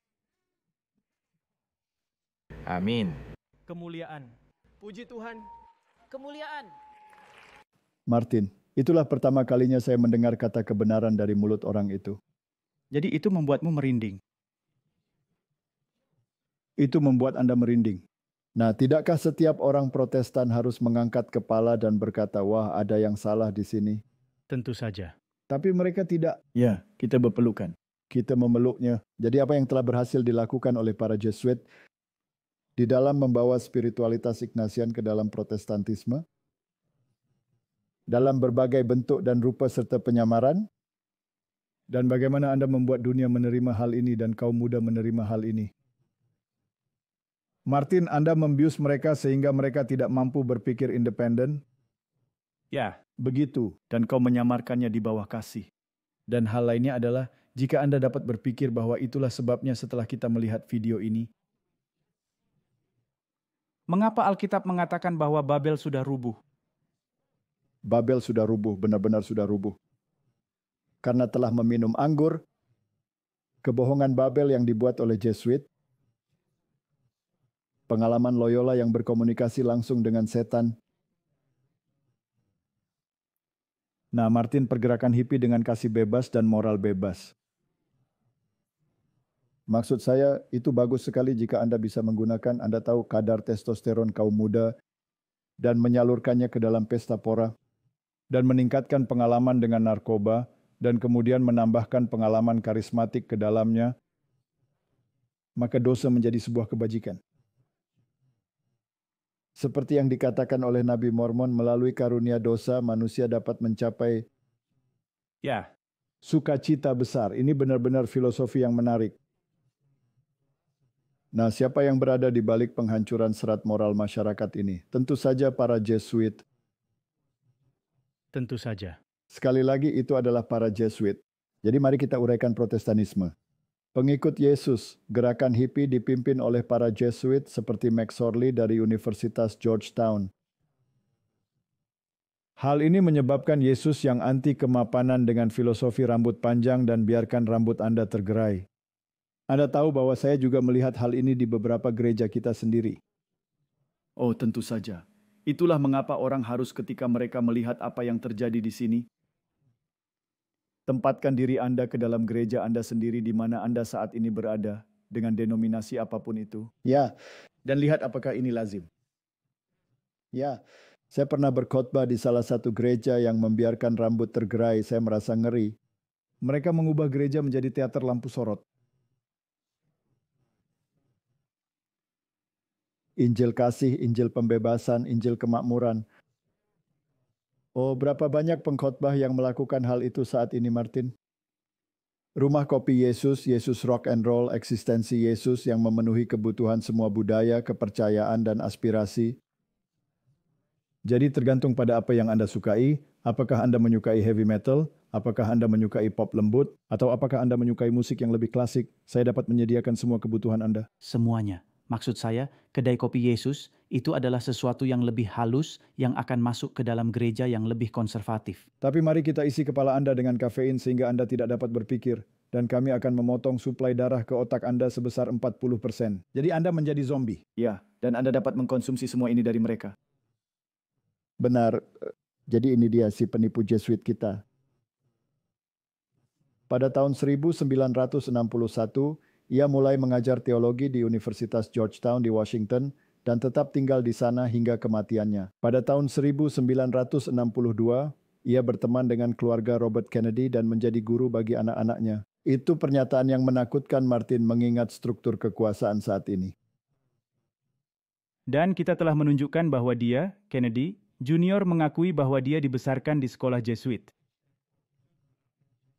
Amin. Kemuliaan. Puji Tuhan. Kemuliaan. Martin, itulah pertama kalinya saya mendengar kata kebenaran dari mulut orang itu. Jadi itu membuatmu merinding. Itu membuat Anda merinding. Nah, tidakkah setiap orang Protestan harus mengangkat kepala dan berkata, wah, ada yang salah di sini? Tentu saja. Tapi mereka tidak. Ya, kita berpelukan. Kita memeluknya. Jadi apa yang telah berhasil dilakukan oleh para Jesuit di dalam membawa spiritualitas Ignatian ke dalam Protestantisme, dalam berbagai bentuk dan rupa serta penyamaran, dan bagaimana Anda membuat dunia menerima hal ini dan kaum muda menerima hal ini. Martin, Anda membius mereka sehingga mereka tidak mampu berpikir independen. Ya, begitu. Dan kau menyamarkannya di bawah kasih. Dan hal lainnya adalah, jika Anda dapat berpikir bahwa itulah sebabnya setelah kita melihat video ini. Mengapa Alkitab mengatakan bahwa Babel sudah rubuh? Babel sudah rubuh, benar-benar sudah rubuh. Karena telah meminum anggur, kebohongan Babel yang dibuat oleh Jesuit, pengalaman Loyola yang berkomunikasi langsung dengan setan. Nah, Martin, pergerakan hippie dengan kasih bebas dan moral bebas. Maksud saya, itu bagus sekali jika Anda bisa menggunakan, Anda tahu kadar testosteron kaum muda, dan menyalurkannya ke dalam pesta pora, dan meningkatkan pengalaman dengan narkoba, dan kemudian menambahkan pengalaman karismatik ke dalamnya, maka dosa menjadi sebuah kebajikan. Seperti yang dikatakan oleh Nabi Mormon, melalui karunia dosa, manusia dapat mencapai sukacita besar. Ini benar-benar filosofi yang menarik. Nah, siapa yang berada di balik penghancuran serat moral masyarakat ini? Tentu saja para Jesuit. Tentu saja. Sekali lagi, itu adalah para Jesuit. Jadi mari kita uraikan Protestanisme. Pengikut Yesus, gerakan hippie dipimpin oleh para Jesuit seperti Max Sorley dari Universitas Georgetown. Hal ini menyebabkan Yesus yang anti kemapanan dengan filosofi rambut panjang dan biarkan rambut Anda tergerai. Anda tahu bahwa saya juga melihat hal ini di beberapa gereja kita sendiri. Oh, tentu saja. Itulah mengapa orang harus ketika mereka melihat apa yang terjadi di sini, tempatkan diri Anda ke dalam gereja Anda sendiri di mana Anda saat ini berada, dengan denominasi apapun itu. Ya, dan lihat apakah ini lazim. Ya, saya pernah berkhotbah di salah satu gereja yang membiarkan rambut tergerai. Saya merasa ngeri. Mereka mengubah gereja menjadi teater lampu sorot. Injil kasih, Injil pembebasan, Injil kemakmuran. Oh, berapa banyak pengkhotbah yang melakukan hal itu saat ini, Martin? Rumah kopi Yesus, Yesus rock and roll, eksistensi Yesus yang memenuhi kebutuhan semua budaya, kepercayaan, dan aspirasi. Jadi tergantung pada apa yang Anda sukai, apakah Anda menyukai heavy metal, apakah Anda menyukai pop lembut, atau apakah Anda menyukai musik yang lebih klasik, saya dapat menyediakan semua kebutuhan Anda. Semuanya. Maksud saya, kedai kopi Yesus itu adalah sesuatu yang lebih halus yang akan masuk ke dalam gereja yang lebih konservatif. Tapi mari kita isi kepala Anda dengan kafein sehingga Anda tidak dapat berpikir. Dan kami akan memotong suplai darah ke otak Anda sebesar 40%. Jadi Anda menjadi zombie. Ya, dan Anda dapat mengkonsumsi semua ini dari mereka. Benar. Jadi ini dia si penipu Jesuit kita. Pada tahun 1961, ia mulai mengajar teologi di Universitas Georgetown di Washington dan tetap tinggal di sana hingga kematiannya. Pada tahun 1962, ia berteman dengan keluarga Robert Kennedy dan menjadi guru bagi anak-anaknya. Itu pernyataan yang menakutkan Martin mengingat struktur kekuasaan saat ini. Dan kita telah menunjukkan bahwa dia, Kennedy, Junior mengakui bahwa dia dibesarkan di sekolah Jesuit.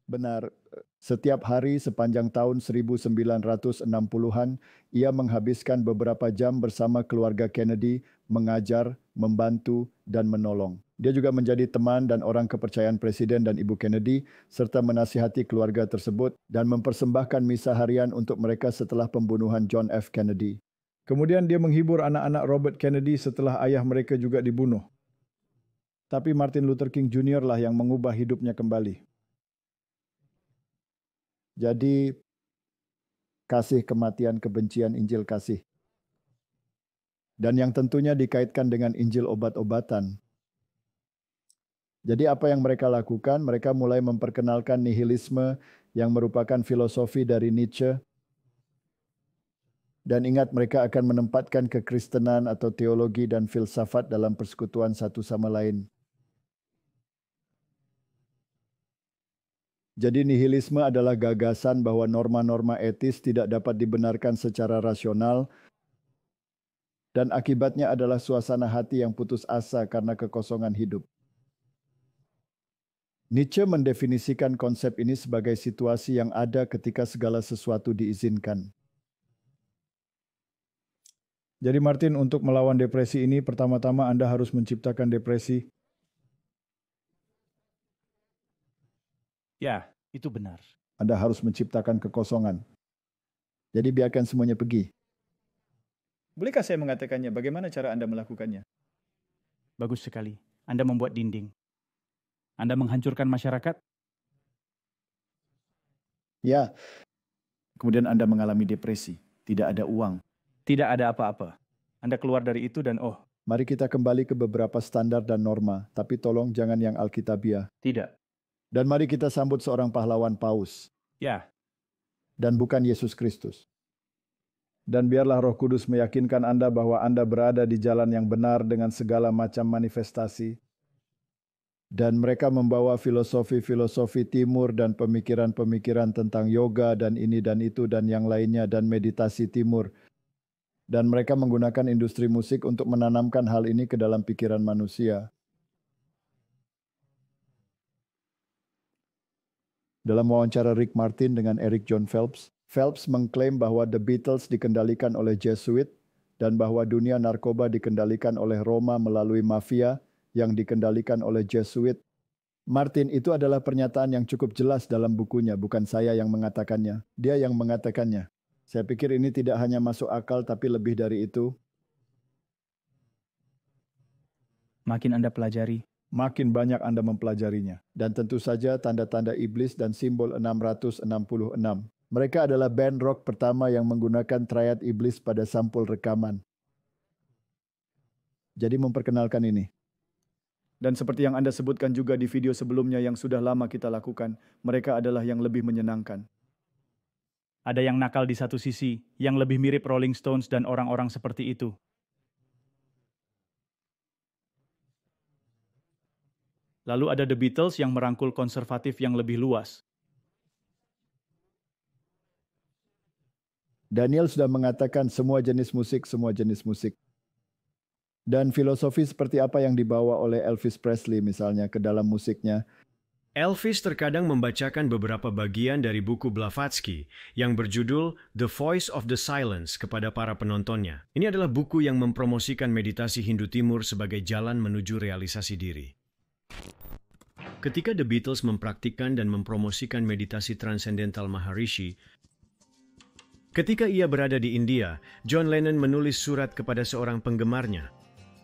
Benar, setiap hari sepanjang tahun 1960-an, ia menghabiskan beberapa jam bersama keluarga Kennedy, mengajar, membantu, dan menolong. Dia juga menjadi teman dan orang kepercayaan Presiden dan Ibu Kennedy, serta menasihati keluarga tersebut dan mempersembahkan misa harian untuk mereka setelah pembunuhan John F. Kennedy. Kemudian dia menghibur anak-anak Robert Kennedy setelah ayah mereka juga dibunuh. Tapi Martin Luther King Jr. lah yang mengubah hidupnya kembali. Jadi, kasih, kematian, kebencian, Injil kasih. Dan yang tentunya dikaitkan dengan Injil obat-obatan. Jadi apa yang mereka lakukan? Mereka mulai memperkenalkan nihilisme yang merupakan filosofi dari Nietzsche. Dan ingat, mereka akan menempatkan kekristenan atau teologi dan filsafat dalam persekutuan satu sama lain. Jadi nihilisme adalah gagasan bahwa norma-norma etis tidak dapat dibenarkan secara rasional dan akibatnya adalah suasana hati yang putus asa karena kekosongan hidup. Nietzsche mendefinisikan konsep ini sebagai situasi yang ada ketika segala sesuatu diizinkan. Jadi Martin, untuk melawan depresi ini, pertama-tama Anda harus menciptakan depresi. Ya, itu benar. Anda harus menciptakan kekosongan. Jadi biarkan semuanya pergi. Bolehkah saya mengatakannya? Bagaimana cara Anda melakukannya? Bagus sekali. Anda membuat dinding. Anda menghancurkan masyarakat. Ya. Kemudian Anda mengalami depresi. Tidak ada uang. Tidak ada apa-apa. Anda keluar dari itu dan mari kita kembali ke beberapa standar dan norma, tapi tolong jangan yang alkitabiah. Tidak. Dan mari kita sambut seorang pahlawan Paus. Ya. Dan bukan Yesus Kristus. Dan biarlah Roh Kudus meyakinkan Anda bahwa Anda berada di jalan yang benar dengan segala macam manifestasi. Dan mereka membawa filosofi-filosofi timur dan pemikiran-pemikiran tentang yoga dan ini dan itu dan yang lainnya dan meditasi timur. Dan mereka menggunakan industri musik untuk menanamkan hal ini ke dalam pikiran manusia. Dalam wawancara Rick Martin dengan Eric John Phelps, Phelps mengklaim bahwa The Beatles dikendalikan oleh Jesuit dan bahwa dunia narkoba dikendalikan oleh Roma melalui mafia yang dikendalikan oleh Jesuit. Martin, itu adalah pernyataan yang cukup jelas dalam bukunya, bukan saya yang mengatakannya. Dia yang mengatakannya. Saya pikir ini tidak hanya masuk akal, tapi lebih dari itu. Makin Anda pelajari, makin banyak Anda mempelajarinya. Dan tentu saja tanda-tanda iblis dan simbol 666. Mereka adalah band rock pertama yang menggunakan triad iblis pada sampul rekaman. Jadi memperkenalkan ini. Dan seperti yang Anda sebutkan juga di video sebelumnya yang sudah lama kita lakukan, mereka adalah yang lebih menyenangkan. Ada yang nakal di satu sisi, yang lebih mirip Rolling Stones dan orang-orang seperti itu. Lalu ada The Beatles yang merangkul konservatif yang lebih luas. Daniel sudah mengatakan semua jenis musik. Dan filosofi seperti apa yang dibawa oleh Elvis Presley misalnya ke dalam musiknya. Elvis terkadang membacakan beberapa bagian dari buku Blavatsky yang berjudul The Voice of the Silence kepada para penontonnya. Ini adalah buku yang mempromosikan meditasi Hindu Timur sebagai jalan menuju realisasi diri. Ketika The Beatles mempraktikkan dan mempromosikan meditasi transendental Maharishi, Ketika ia berada di India, John Lennon menulis surat kepada seorang penggemarnya.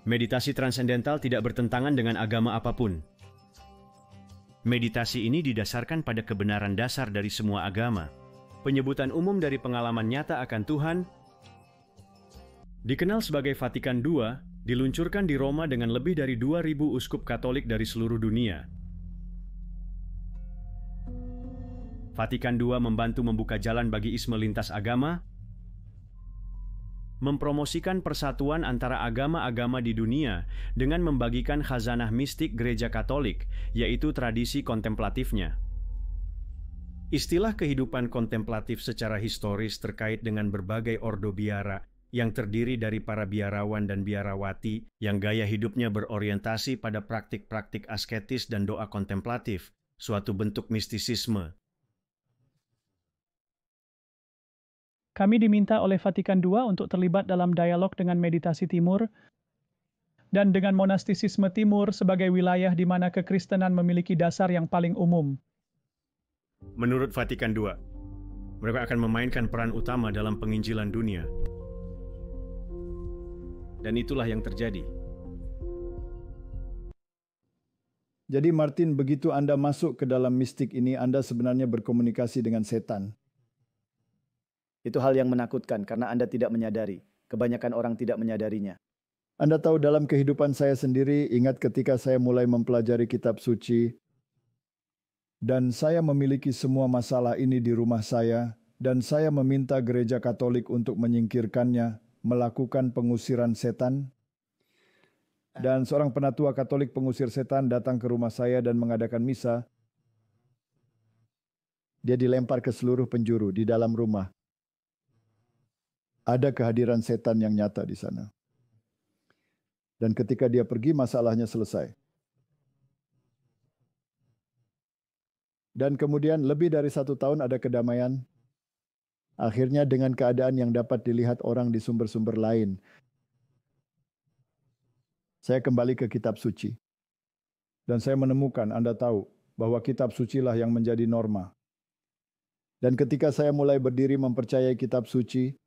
Meditasi transendental tidak bertentangan dengan agama apapun. Meditasi ini didasarkan pada kebenaran dasar dari semua agama. Penyebutan umum dari pengalaman nyata akan Tuhan, dikenal sebagai Vatikan II, diluncurkan di Roma dengan lebih dari 2.000 uskup Katolik dari seluruh dunia. Vatikan II membantu membuka jalan bagi isme lintas agama, mempromosikan persatuan antara agama-agama di dunia dengan membagikan khazanah mistik Gereja Katolik, yaitu tradisi kontemplatifnya. Istilah kehidupan kontemplatif secara historis terkait dengan berbagai ordo biara yang terdiri dari para biarawan dan biarawati yang gaya hidupnya berorientasi pada praktik-praktik asketis dan doa kontemplatif, suatu bentuk mistisisme. Kami diminta oleh Vatikan II untuk terlibat dalam dialog dengan meditasi Timur dan dengan monastisisme Timur sebagai wilayah di mana kekristenan memiliki dasar yang paling umum. Menurut Vatikan II, mereka akan memainkan peran utama dalam penginjilan dunia. Dan itulah yang terjadi. Jadi Martin, begitu Anda masuk ke dalam mistik ini, Anda sebenarnya berkomunikasi dengan setan. Itu hal yang menakutkan karena Anda tidak menyadari. Kebanyakan orang tidak menyadarinya. Anda tahu dalam kehidupan saya sendiri, ingat ketika saya mulai mempelajari kitab suci, dan saya memiliki semua masalah ini di rumah saya, dan saya meminta Gereja Katolik untuk menyingkirkannya, melakukan pengusiran setan, dan seorang penatua Katolik pengusir setan datang ke rumah saya dan mengadakan misa. Dia dilempar ke seluruh penjuru di dalam rumah. Ada kehadiran setan yang nyata di sana. Dan ketika dia pergi, masalahnya selesai. Dan kemudian lebih dari 1 tahun ada kedamaian. Akhirnya dengan keadaan yang dapat dilihat orang di sumber-sumber lain. Saya kembali ke kitab suci. Dan saya menemukan, Anda tahu, bahwa kitab sucilah yang menjadi norma. Dan ketika saya mulai berdiri mempercayai kitab suci,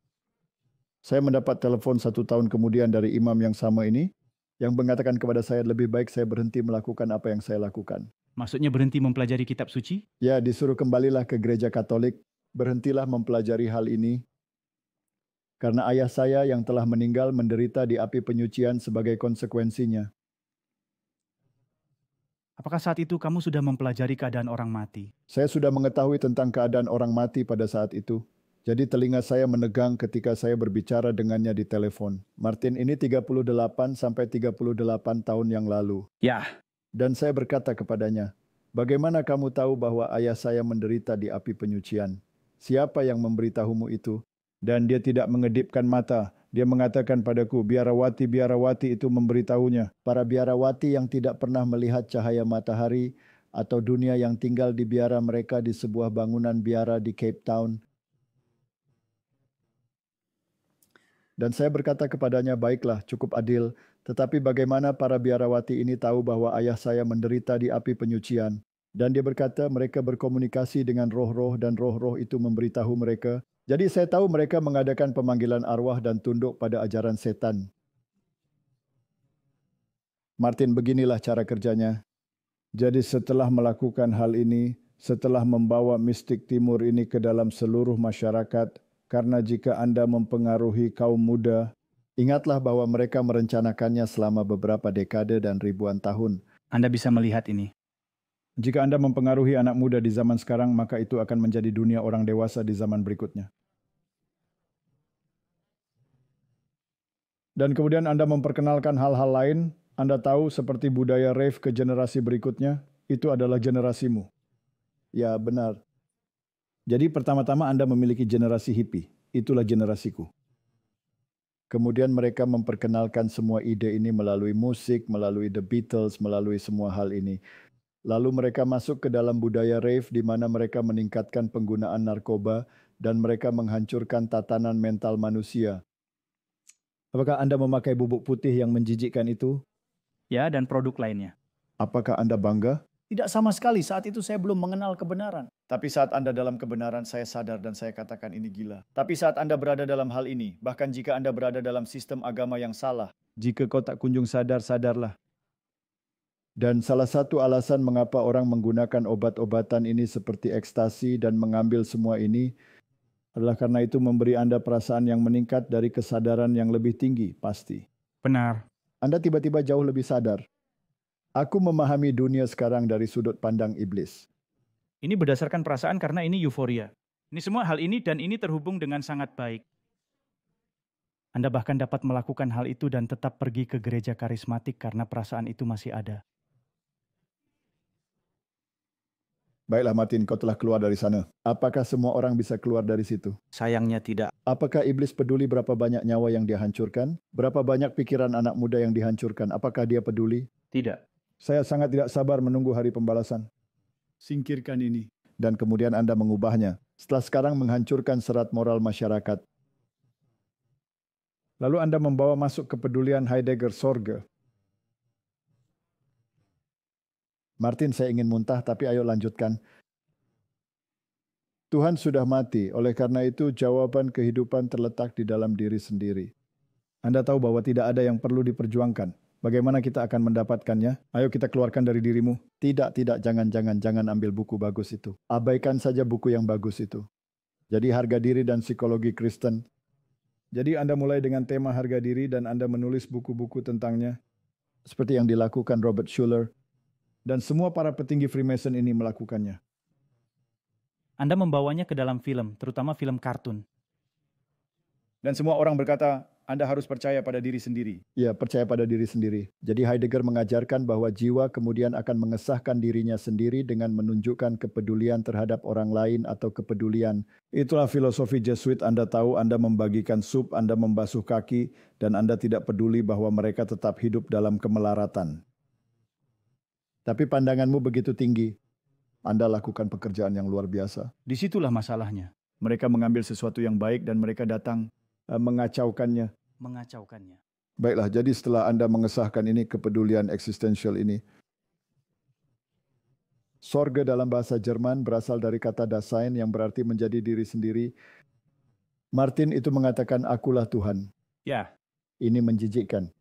saya mendapat telepon 1 tahun kemudian dari imam yang sama ini, yang mengatakan kepada saya lebih baik saya berhenti melakukan apa yang saya lakukan. Maksudnya berhenti mempelajari kitab suci? Ya, disuruh kembalilah ke gereja Katolik, berhentilah mempelajari hal ini, karena ayah saya yang telah meninggal menderita di api penyucian sebagai konsekuensinya. Apakah saat itu kamu sudah mempelajari keadaan orang mati? Saya sudah mengetahui tentang keadaan orang mati pada saat itu. Jadi telinga saya menegang ketika saya berbicara dengannya di telepon. Martin, ini 38 sampai 38 tahun yang lalu. Ya. Dan saya berkata kepadanya, bagaimana kamu tahu bahwa ayah saya menderita di api penyucian? Siapa yang memberitahumu itu? Dan dia tidak mengedipkan mata. Dia mengatakan padaku, biarawati-biarawati itu memberitahunya. Para biarawati yang tidak pernah melihat cahaya matahari atau dunia yang tinggal di biara mereka di sebuah bangunan biara di Cape Town. Dan saya berkata kepadanya, baiklah, cukup adil. Tetapi bagaimana para biarawati ini tahu bahwa ayah saya menderita di api penyucian? Dan dia berkata, mereka berkomunikasi dengan roh-roh dan roh-roh itu memberitahu mereka. Jadi saya tahu mereka mengadakan pemanggilan arwah dan tunduk pada ajaran setan. Martin, beginilah cara kerjanya. Jadi setelah melakukan hal ini, setelah membawa mistik timur ini ke dalam seluruh masyarakat, karena jika Anda mempengaruhi kaum muda, ingatlah bahwa mereka merencanakannya selama beberapa dekade dan ribuan tahun. Anda bisa melihat ini. Jika Anda mempengaruhi anak muda di zaman sekarang, maka itu akan menjadi dunia orang dewasa di zaman berikutnya. Dan kemudian Anda memperkenalkan hal-hal lain, Anda tahu seperti budaya rave ke generasi berikutnya, itu adalah generasimu. Ya, benar. Jadi pertama-tama Anda memiliki generasi hippie, itulah generasiku. Kemudian mereka memperkenalkan semua ide ini melalui musik, melalui The Beatles, melalui semua hal ini. Lalu mereka masuk ke dalam budaya rave di mana mereka meningkatkan penggunaan narkoba dan mereka menghancurkan tatanan mental manusia. Apakah Anda memakai bubuk putih yang menjijikkan itu? Ya, dan produk lainnya. Apakah Anda bangga? Tidak sama sekali, saat itu saya belum mengenal kebenaran. Tapi saat Anda dalam kebenaran, saya sadar dan saya katakan ini gila. Tapi saat Anda berada dalam hal ini, bahkan jika Anda berada dalam sistem agama yang salah, jika kau tak kunjung sadar, sadarlah. Dan salah satu alasan mengapa orang menggunakan obat-obatan ini seperti ekstasi dan mengambil semua ini adalah karena itu memberi Anda perasaan yang meningkat dari kesadaran yang lebih tinggi, pasti. Benar. Anda tiba-tiba jauh lebih sadar. Aku memahami dunia sekarang dari sudut pandang iblis. Ini berdasarkan perasaan karena ini euforia. Ini semua hal ini dan ini terhubung dengan sangat baik. Anda bahkan dapat melakukan hal itu dan tetap pergi ke gereja karismatik karena perasaan itu masih ada. Baiklah Martin, kau telah keluar dari sana. Apakah semua orang bisa keluar dari situ? Sayangnya tidak. Apakah iblis peduli berapa banyak nyawa yang dihancurkan? Berapa banyak pikiran anak muda yang dihancurkan? Apakah dia peduli? Tidak. Saya sangat tidak sabar menunggu hari pembalasan. Singkirkan ini. Dan kemudian Anda mengubahnya. Setelah sekarang menghancurkan serat moral masyarakat. Lalu Anda membawa masuk kepedulian Heidegger Sorge. Martin, saya ingin muntah, tapi ayo lanjutkan. Tuhan sudah mati, oleh karena itu jawaban kehidupan terletak di dalam diri sendiri. Anda tahu bahwa tidak ada yang perlu diperjuangkan. Bagaimana kita akan mendapatkannya? Ayo kita keluarkan dari dirimu. Tidak, jangan ambil buku bagus itu. Abaikan saja buku yang bagus itu. Jadi harga diri dan psikologi Kristen. Jadi Anda mulai dengan tema harga diri dan Anda menulis buku-buku tentangnya. Seperti yang dilakukan Robert Schuller. Dan semua para petinggi Freemason ini melakukannya. Anda membawanya ke dalam film, terutama film kartun. Dan semua orang berkata, Anda harus percaya pada diri sendiri. Ya, percaya pada diri sendiri. Jadi Heidegger mengajarkan bahwa jiwa kemudian akan mengesahkan dirinya sendiri dengan menunjukkan kepedulian terhadap orang lain atau kepedulian. Itulah filosofi Jesuit. Anda tahu, Anda membagikan sup, Anda membasuh kaki, dan Anda tidak peduli bahwa mereka tetap hidup dalam kemelaratan. Tapi pandanganmu begitu tinggi. Anda lakukan pekerjaan yang luar biasa. Disitulah masalahnya. Mereka mengambil sesuatu yang baik dan mereka datang mengacaukannya. Baiklah, jadi setelah Anda mengesahkan ini, kepedulian eksistensial ini. Sorge dalam bahasa Jerman berasal dari kata Dasein yang berarti menjadi diri sendiri. Martin itu mengatakan, akulah Tuhan. Ya. Ini menjijikkan.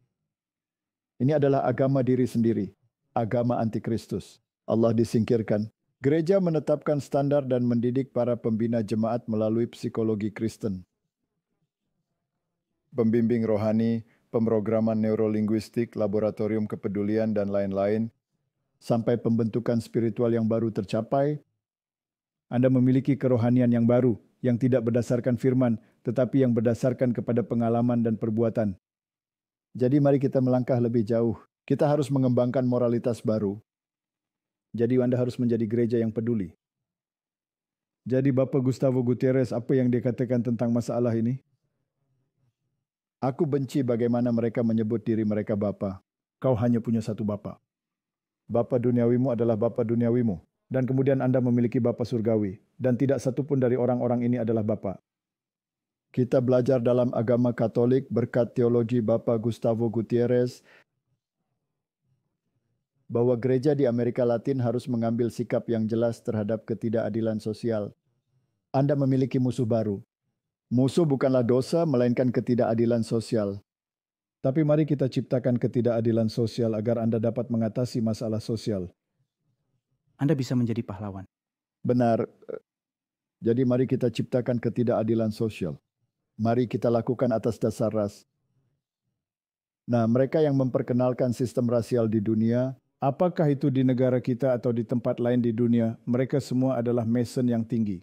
Ini adalah agama diri sendiri. Agama antikristus. Allah disingkirkan. Gereja menetapkan standar dan mendidik para pembina jemaat melalui psikologi Kristen. Pembimbing rohani, pemrograman neurolinguistik, laboratorium kepedulian, dan lain-lain, sampai pembentukan spiritual yang baru tercapai. Anda memiliki kerohanian yang baru, yang tidak berdasarkan firman, tetapi yang berdasarkan kepada pengalaman dan perbuatan. Jadi mari kita melangkah lebih jauh. Kita harus mengembangkan moralitas baru. Jadi Anda harus menjadi gereja yang peduli. Jadi Bapak Gustavo Gutierrez, apa yang dia katakan tentang masalah ini? Aku benci bagaimana mereka menyebut diri mereka Bapa. Kau hanya punya satu Bapa. Bapa duniawimu adalah Bapa duniawimu. Dan kemudian Anda memiliki Bapa surgawi. Dan tidak satupun dari orang-orang ini adalah Bapa. Kita belajar dalam agama Katolik berkat teologi Bapak Gustavo Gutierrez bahwa gereja di Amerika Latin harus mengambil sikap yang jelas terhadap ketidakadilan sosial. Anda memiliki musuh baru. Musuh bukanlah dosa, melainkan ketidakadilan sosial. Tapi mari kita ciptakan ketidakadilan sosial agar Anda dapat mengatasi masalah sosial. Anda bisa menjadi pahlawan. Benar. Jadi mari kita ciptakan ketidakadilan sosial. Mari kita lakukan atas dasar ras. Nah, mereka yang memperkenalkan sistem rasial di dunia, apakah itu di negara kita atau di tempat lain di dunia, mereka semua adalah Mason yang tinggi.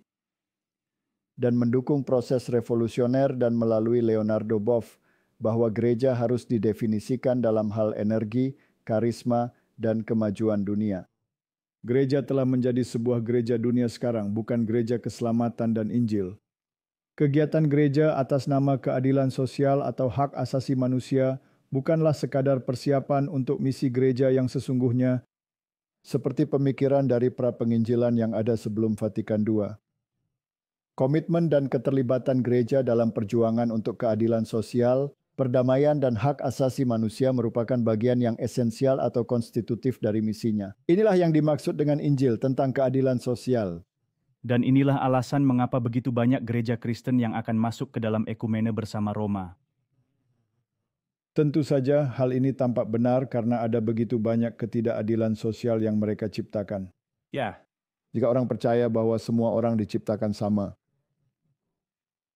Dan mendukung proses revolusioner dan melalui Leonardo Boff bahwa gereja harus didefinisikan dalam hal energi, karisma, dan kemajuan dunia. Gereja telah menjadi sebuah gereja dunia sekarang, bukan gereja keselamatan dan Injil. Kegiatan gereja atas nama keadilan sosial atau hak asasi manusia bukanlah sekadar persiapan untuk misi gereja yang sesungguhnya, seperti pemikiran dari pra-penginjilan yang ada sebelum Vatikan II. Komitmen dan keterlibatan gereja dalam perjuangan untuk keadilan sosial, perdamaian dan hak asasi manusia merupakan bagian yang esensial atau konstitutif dari misinya. Inilah yang dimaksud dengan Injil tentang keadilan sosial. Dan inilah alasan mengapa begitu banyak gereja Kristen yang akan masuk ke dalam ekumene bersama Roma. Tentu saja hal ini tampak benar karena ada begitu banyak ketidakadilan sosial yang mereka ciptakan. Ya, Jika orang percaya bahwa semua orang diciptakan sama,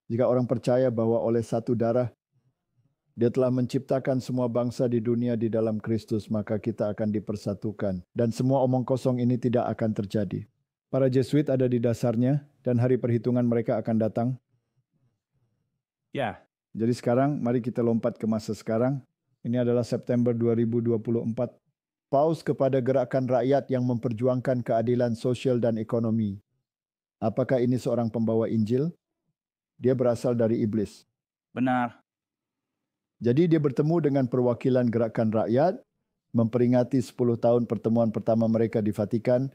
jika orang percaya bahwa oleh satu darah Dia telah menciptakan semua bangsa di dunia di dalam Kristus, maka kita akan dipersatukan. Dan semua omong kosong ini tidak akan terjadi. Para Jesuit ada di dasarnya dan hari perhitungan mereka akan datang. ya. Jadi sekarang mari kita lompat ke masa sekarang. Ini adalah September 2024. Paus kepada gerakan rakyat yang memperjuangkan keadilan sosial dan ekonomi. Apakah ini seorang pembawa Injil? Dia berasal dari iblis. Benar. Jadi dia bertemu dengan perwakilan gerakan rakyat, memperingati 10 tahun pertemuan pertama mereka di Vatikan,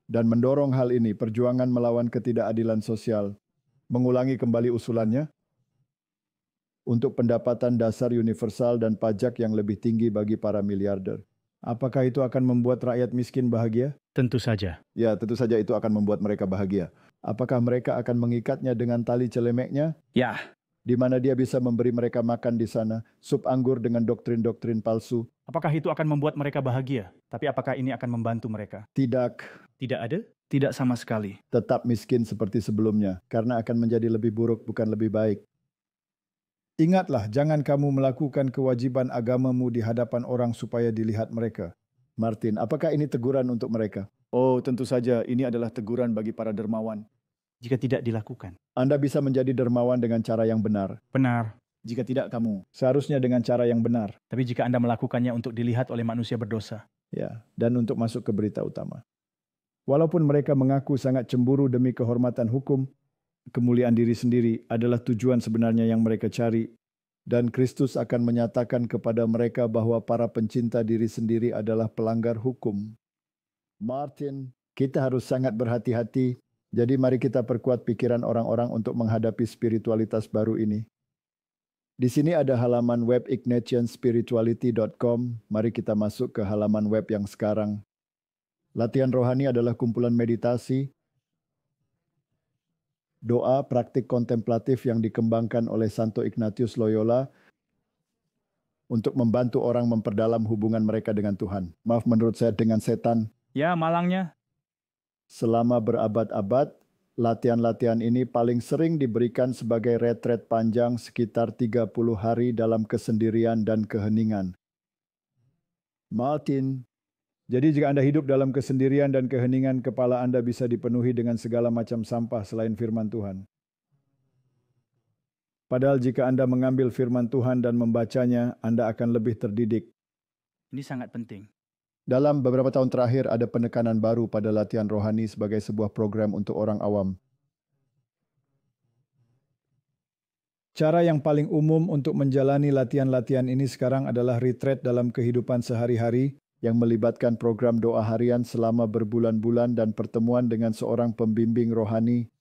dan mendorong hal ini, perjuangan melawan ketidakadilan sosial, mengulangi kembali usulannya untuk pendapatan dasar universal dan pajak yang lebih tinggi bagi para miliarder. Apakah itu akan membuat rakyat miskin bahagia? Tentu saja. Ya, tentu saja itu akan membuat mereka bahagia. Apakah mereka akan mengikatnya dengan tali celemeknya? Ya. Di mana dia bisa memberi mereka makan di sana, sup anggur dengan doktrin-doktrin palsu? Apakah itu akan membuat mereka bahagia? Tapi apakah ini akan membantu mereka? Tidak. Tidak ada? Tidak sama sekali. Tetap miskin seperti sebelumnya, karena akan menjadi lebih buruk, bukan lebih baik. Ingatlah, jangan kamu melakukan kewajiban agamamu di hadapan orang supaya dilihat mereka. Martin, apakah ini teguran untuk mereka? Oh, tentu saja ini adalah teguran bagi para dermawan. Jika tidak dilakukan. Anda bisa menjadi dermawan dengan cara yang benar. Benar. Jika tidak kamu, seharusnya dengan cara yang benar. Tapi jika Anda melakukannya untuk dilihat oleh manusia berdosa. Ya, dan untuk masuk ke berita utama. Walaupun mereka mengaku sangat cemburu demi kehormatan hukum, kemuliaan diri sendiri adalah tujuan sebenarnya yang mereka cari. Dan Kristus akan menyatakan kepada mereka bahwa para pencinta diri sendiri adalah pelanggar hukum. Martin, kita harus sangat berhati-hati. Jadi mari kita perkuat pikiran orang-orang untuk menghadapi spiritualitas baru ini. Di sini ada halaman web ignatianspirituality.com. Mari kita masuk ke halaman web yang sekarang. Latihan rohani adalah kumpulan meditasi, doa, praktik kontemplatif yang dikembangkan oleh Santo Ignatius Loyola untuk membantu orang memperdalam hubungan mereka dengan Tuhan. Maaf, menurut saya dengan setan. Ya, malangnya. Selama berabad-abad, latihan-latihan ini paling sering diberikan sebagai retret panjang sekitar 30 hari dalam kesendirian dan keheningan. Martin. Jadi jika Anda hidup dalam kesendirian dan keheningan, kepala Anda bisa dipenuhi dengan segala macam sampah selain firman Tuhan. Padahal jika Anda mengambil firman Tuhan dan membacanya, Anda akan lebih terdidik. Ini sangat penting. Dalam beberapa tahun terakhir ada penekanan baru pada latihan rohani sebagai sebuah program untuk orang awam. Cara yang paling umum untuk menjalani latihan-latihan ini sekarang adalah retreat dalam kehidupan sehari-hari, yang melibatkan program doa harian selama berbulan-bulan dan pertemuan dengan seorang pembimbing rohani.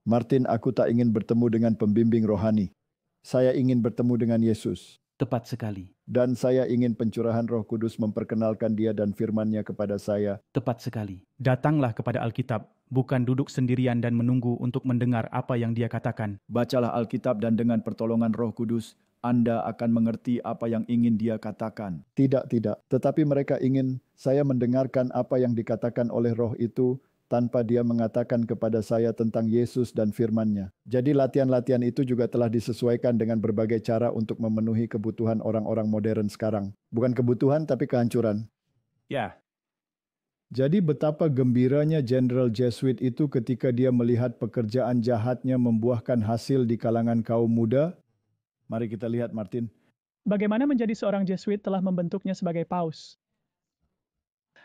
Martin, aku tak ingin bertemu dengan pembimbing rohani. Saya ingin bertemu dengan Yesus. Tepat sekali. Dan saya ingin pencurahan Roh Kudus memperkenalkan Dia dan firman-Nya kepada saya. Tepat sekali. Datanglah kepada Alkitab, bukan duduk sendirian dan menunggu untuk mendengar apa yang Dia katakan. Bacalah Alkitab dan dengan pertolongan Roh Kudus, Anda akan mengerti apa yang ingin Dia katakan. Tidak. Tetapi mereka ingin saya mendengarkan apa yang dikatakan oleh Roh itu tanpa Dia mengatakan kepada saya tentang Yesus dan firman-Nya. Jadi latihan-latihan itu juga telah disesuaikan dengan berbagai cara untuk memenuhi kebutuhan orang-orang modern sekarang. Bukan kebutuhan, tapi kehancuran. Ya. Jadi betapa gembiranya Jenderal Jesuit itu ketika dia melihat pekerjaan jahatnya membuahkan hasil di kalangan kaum muda. Mari kita lihat, Martin. Bagaimana menjadi seorang Jesuit telah membentuknya sebagai paus.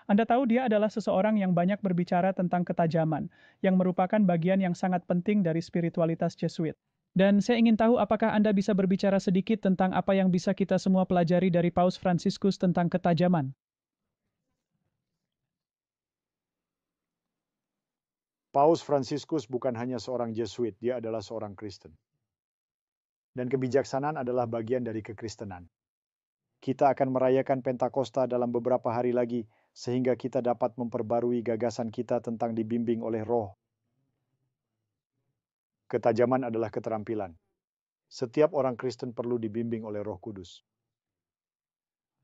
Anda tahu dia adalah seseorang yang banyak berbicara tentang ketajaman, yang merupakan bagian yang sangat penting dari spiritualitas Jesuit. Dan saya ingin tahu apakah Anda bisa berbicara sedikit tentang apa yang bisa kita semua pelajari dari Paus Fransiskus tentang ketajaman. Paus Fransiskus bukan hanya seorang Jesuit, dia adalah seorang Kristen. Dan kebijaksanaan adalah bagian dari kekristenan. Kita akan merayakan Pentakosta dalam beberapa hari lagi, sehingga kita dapat memperbarui gagasan kita tentang dibimbing oleh Roh. Ketajaman adalah keterampilan. Setiap orang Kristen perlu dibimbing oleh Roh Kudus.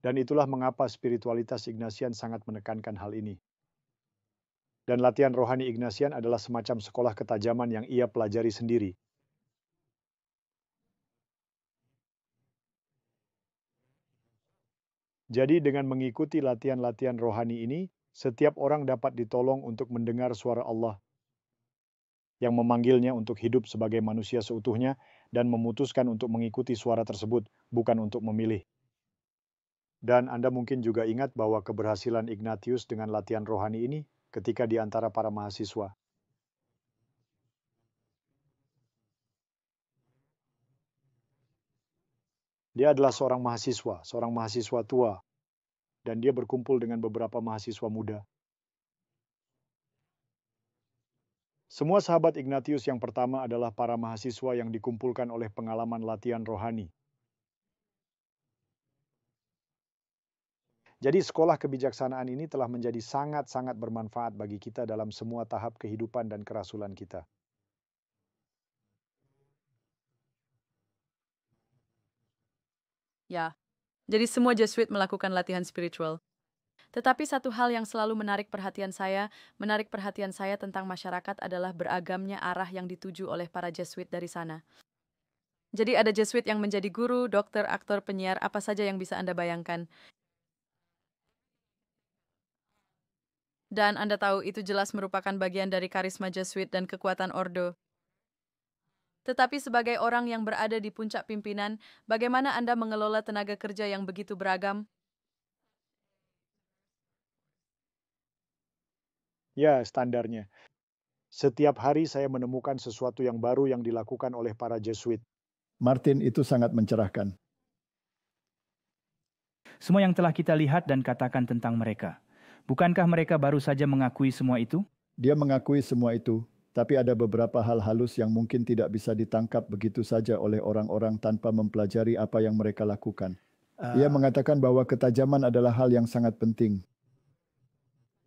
Dan itulah mengapa spiritualitas Ignatian sangat menekankan hal ini. Dan latihan rohani Ignatian adalah semacam sekolah ketajaman yang ia pelajari sendiri. Jadi dengan mengikuti latihan-latihan rohani ini, setiap orang dapat ditolong untuk mendengar suara Allah yang memanggilnya untuk hidup sebagai manusia seutuhnya dan memutuskan untuk mengikuti suara tersebut, bukan untuk memilih. Dan Anda mungkin juga ingat bahwa keberhasilan Ignatius dengan latihan rohani ini ketika di antara para mahasiswa. Dia adalah seorang mahasiswa tua, dan dia berkumpul dengan beberapa mahasiswa muda. Semua sahabat Ignatius yang pertama adalah para mahasiswa yang dikumpulkan oleh pengalaman latihan rohani. Jadi sekolah kebijaksanaan ini telah menjadi sangat-sangat bermanfaat bagi kita dalam semua tahap kehidupan dan kerasulan kita. Ya, jadi semua Jesuit melakukan latihan spiritual. Tetapi satu hal yang selalu menarik perhatian saya tentang masyarakat adalah beragamnya arah yang dituju oleh para Jesuit dari sana. Jadi ada Jesuit yang menjadi guru, dokter, aktor, penyiar, apa saja yang bisa Anda bayangkan. Dan Anda tahu itu jelas merupakan bagian dari karisma Jesuit dan kekuatan Ordo. Tetapi sebagai orang yang berada di puncak pimpinan, bagaimana Anda mengelola tenaga kerja yang begitu beragam? Ya, standarnya. Setiap hari saya menemukan sesuatu yang baru yang dilakukan oleh para Jesuit. Martin, itu sangat mencerahkan. Semua yang telah kita lihat dan katakan tentang mereka, bukankah mereka baru saja mengakui semua itu? Dia mengakui semua itu, tapi ada beberapa hal halus yang mungkin tidak bisa ditangkap begitu saja oleh orang-orang tanpa mempelajari apa yang mereka lakukan. Ia mengatakan bahwa ketajaman adalah hal yang sangat penting.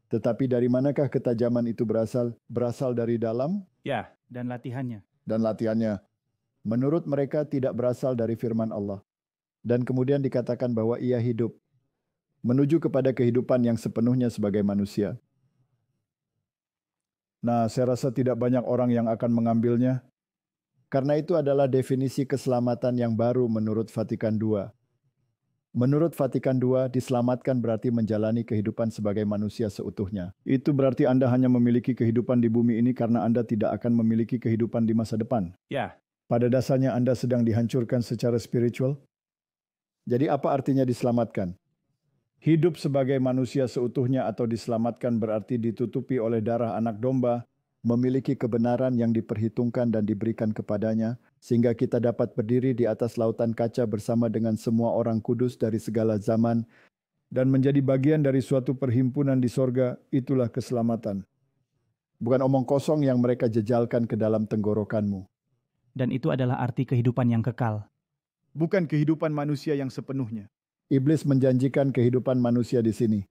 Tetapi dari manakah ketajaman itu berasal? Berasal dari dalam? Ya, dan latihannya. Dan latihannya. Menurut mereka tidak berasal dari firman Allah. Dan kemudian dikatakan bahwa ia hidup. Menuju kepada kehidupan yang sepenuhnya sebagai manusia. Nah, saya rasa tidak banyak orang yang akan mengambilnya. Karena itu adalah definisi keselamatan yang baru menurut Vatikan II. Menurut Vatikan II, diselamatkan berarti menjalani kehidupan sebagai manusia seutuhnya. Itu berarti Anda hanya memiliki kehidupan di bumi ini karena Anda tidak akan memiliki kehidupan di masa depan. Ya. Pada dasarnya Anda sedang dihancurkan secara spiritual. Jadi apa artinya diselamatkan? Hidup sebagai manusia seutuhnya atau diselamatkan berarti ditutupi oleh darah anak domba, memiliki kebenaran yang diperhitungkan dan diberikan kepadanya, sehingga kita dapat berdiri di atas lautan kaca bersama dengan semua orang kudus dari segala zaman, dan menjadi bagian dari suatu perhimpunan di sorga, itulah keselamatan. Bukan omong kosong yang mereka jejalkan ke dalam tenggorokanmu. Dan itu adalah arti kehidupan yang kekal. Bukan kehidupan manusia yang sepenuhnya. Iblis menjanjikan kehidupan manusia di sini.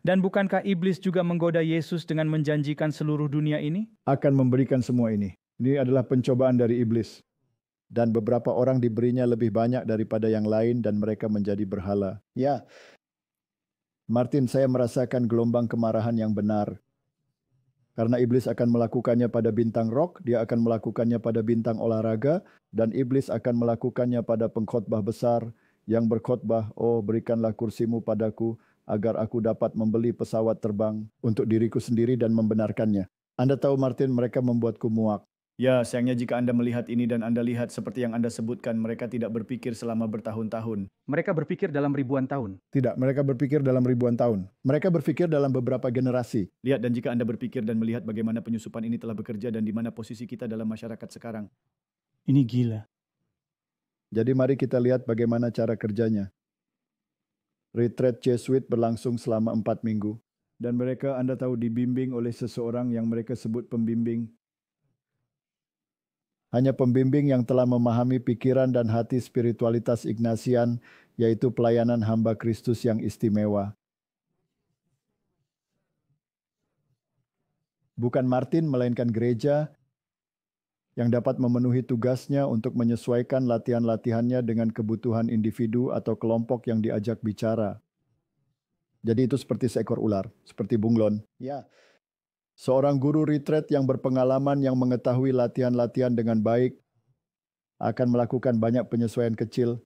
Dan bukankah iblis juga menggoda Yesus dengan menjanjikan seluruh dunia ini? Akan memberikan semua ini. Ini adalah pencobaan dari iblis. Dan beberapa orang diberinya lebih banyak daripada yang lain dan mereka menjadi berhala. Ya, Martin, saya merasakan gelombang kemarahan yang benar. Karena iblis akan melakukannya pada bintang rock, dia akan melakukannya pada bintang olahraga, dan iblis akan melakukannya pada pengkhotbah besar yang berkhotbah, "Oh, berikanlah kursimu padaku, agar aku dapat membeli pesawat terbang untuk diriku sendiri dan membenarkannya." Anda tahu, Martin, mereka membuatku muak. Ya, sayangnya jika Anda melihat ini dan Anda lihat seperti yang Anda sebutkan, mereka tidak berpikir selama bertahun-tahun. Mereka berpikir dalam ribuan tahun. Tidak, mereka berpikir dalam ribuan tahun. Mereka berpikir dalam beberapa generasi. Lihat, dan jika Anda berpikir dan melihat bagaimana penyusupan ini telah bekerja dan di mana posisi kita dalam masyarakat sekarang. Ini gila. Jadi mari kita lihat bagaimana cara kerjanya. Retreat Jesuit berlangsung selama 4 minggu. Dan mereka, Anda tahu, dibimbing oleh seseorang yang mereka sebut pembimbing. Hanya pembimbing yang telah memahami pikiran dan hati spiritualitas Ignatian, yaitu pelayanan hamba Kristus yang istimewa. Bukan Martin, melainkan gereja yang dapat memenuhi tugasnya untuk menyesuaikan latihan-latihannya dengan kebutuhan individu atau kelompok yang diajak bicara. Jadi itu seperti seekor ular, seperti bunglon. Ya. Seorang guru retreat yang berpengalaman yang mengetahui latihan-latihan dengan baik akan melakukan banyak penyesuaian kecil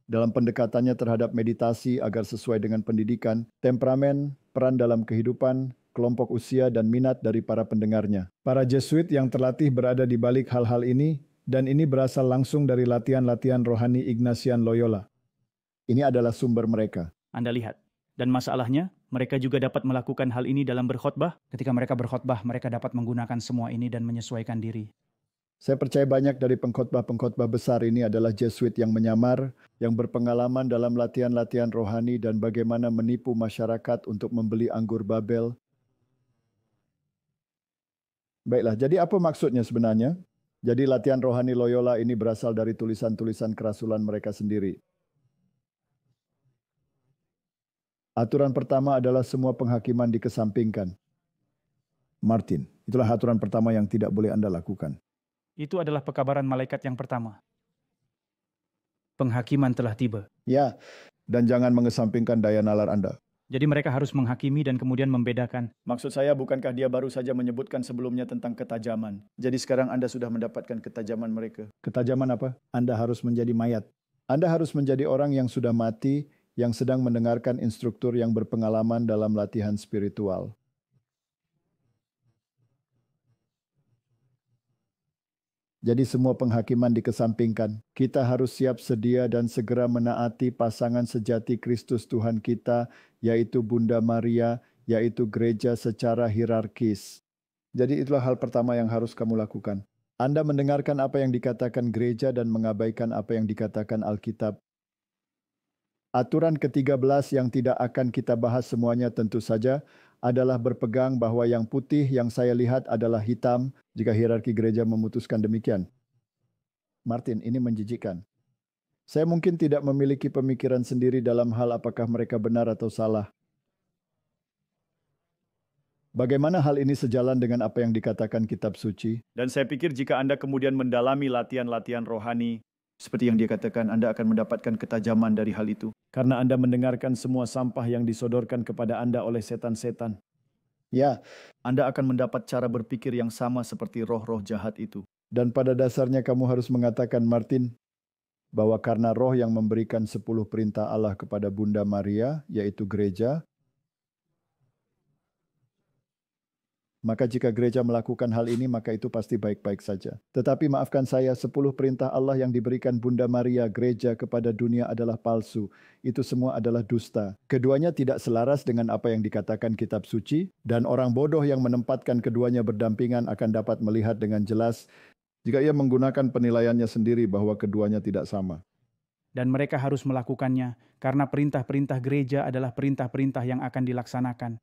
dalam pendekatannya terhadap meditasi agar sesuai dengan pendidikan, temperamen, peran dalam kehidupan, kelompok usia, dan minat dari para pendengarnya. Para Jesuit yang terlatih berada di balik hal-hal ini, dan ini berasal langsung dari latihan-latihan rohani Ignatian Loyola. Ini adalah sumber mereka. Anda lihat. Dan masalahnya, mereka juga dapat melakukan hal ini dalam berkhotbah. Ketika mereka berkhotbah, mereka dapat menggunakan semua ini dan menyesuaikan diri. Saya percaya banyak dari pengkhotbah-pengkhotbah besar ini adalah Jesuit yang menyamar, yang berpengalaman dalam latihan-latihan rohani dan bagaimana menipu masyarakat untuk membeli anggur Babel. Baiklah, jadi apa maksudnya sebenarnya? Jadi latihan rohani Loyola ini berasal dari tulisan-tulisan kerasulan mereka sendiri. Aturan pertama adalah semua penghakiman dikesampingkan. Martin, itulah aturan pertama yang tidak boleh Anda lakukan. Itu adalah pekabaran malaikat yang pertama. Penghakiman telah tiba. Ya, dan jangan mengesampingkan daya nalar Anda. Jadi mereka harus menghakimi dan kemudian membedakan. Maksud saya, bukankah dia baru saja menyebutkan sebelumnya tentang ketajaman? Jadi sekarang Anda sudah mendapatkan ketajaman mereka. Ketajaman apa? Anda harus menjadi mayat. Anda harus menjadi orang yang sudah mati, yang sedang mendengarkan instruktur yang berpengalaman dalam latihan spiritual. Jadi semua penghakiman dikesampingkan. Kita harus siap sedia dan segera menaati pasangan sejati Kristus Tuhan kita, yaitu Bunda Maria, yaitu gereja secara hierarkis. Jadi itulah hal pertama yang harus kamu lakukan. Anda mendengarkan apa yang dikatakan gereja dan mengabaikan apa yang dikatakan Alkitab. Aturan ke-13 yang tidak akan kita bahas semuanya tentu saja adalah berpegang bahwa yang putih yang saya lihat adalah hitam jika hierarki gereja memutuskan demikian. Martin, ini menjijikkan. Saya mungkin tidak memiliki pemikiran sendiri dalam hal apakah mereka benar atau salah. Bagaimana hal ini sejalan dengan apa yang dikatakan kitab suci? Dan saya pikir jika Anda kemudian mendalami latihan-latihan rohani, seperti yang dia katakan, Anda akan mendapatkan ketajaman dari hal itu. Karena Anda mendengarkan semua sampah yang disodorkan kepada Anda oleh setan-setan. Ya, Anda akan mendapat cara berpikir yang sama seperti roh-roh jahat itu. Dan pada dasarnya kamu harus mengatakan, Martin, bahwa karena roh yang memberikan 10 perintah Allah kepada Bunda Maria, yaitu gereja, maka jika gereja melakukan hal ini, maka itu pasti baik-baik saja. Tetapi maafkan saya, 10 perintah Allah yang diberikan Bunda Maria, gereja kepada dunia adalah palsu. Itu semua adalah dusta. Keduanya tidak selaras dengan apa yang dikatakan kitab suci, dan orang bodoh yang menempatkan keduanya berdampingan akan dapat melihat dengan jelas jika ia menggunakan penilaiannya sendiri bahwa keduanya tidak sama. Dan mereka harus melakukannya, karena perintah-perintah gereja adalah perintah-perintah yang akan dilaksanakan.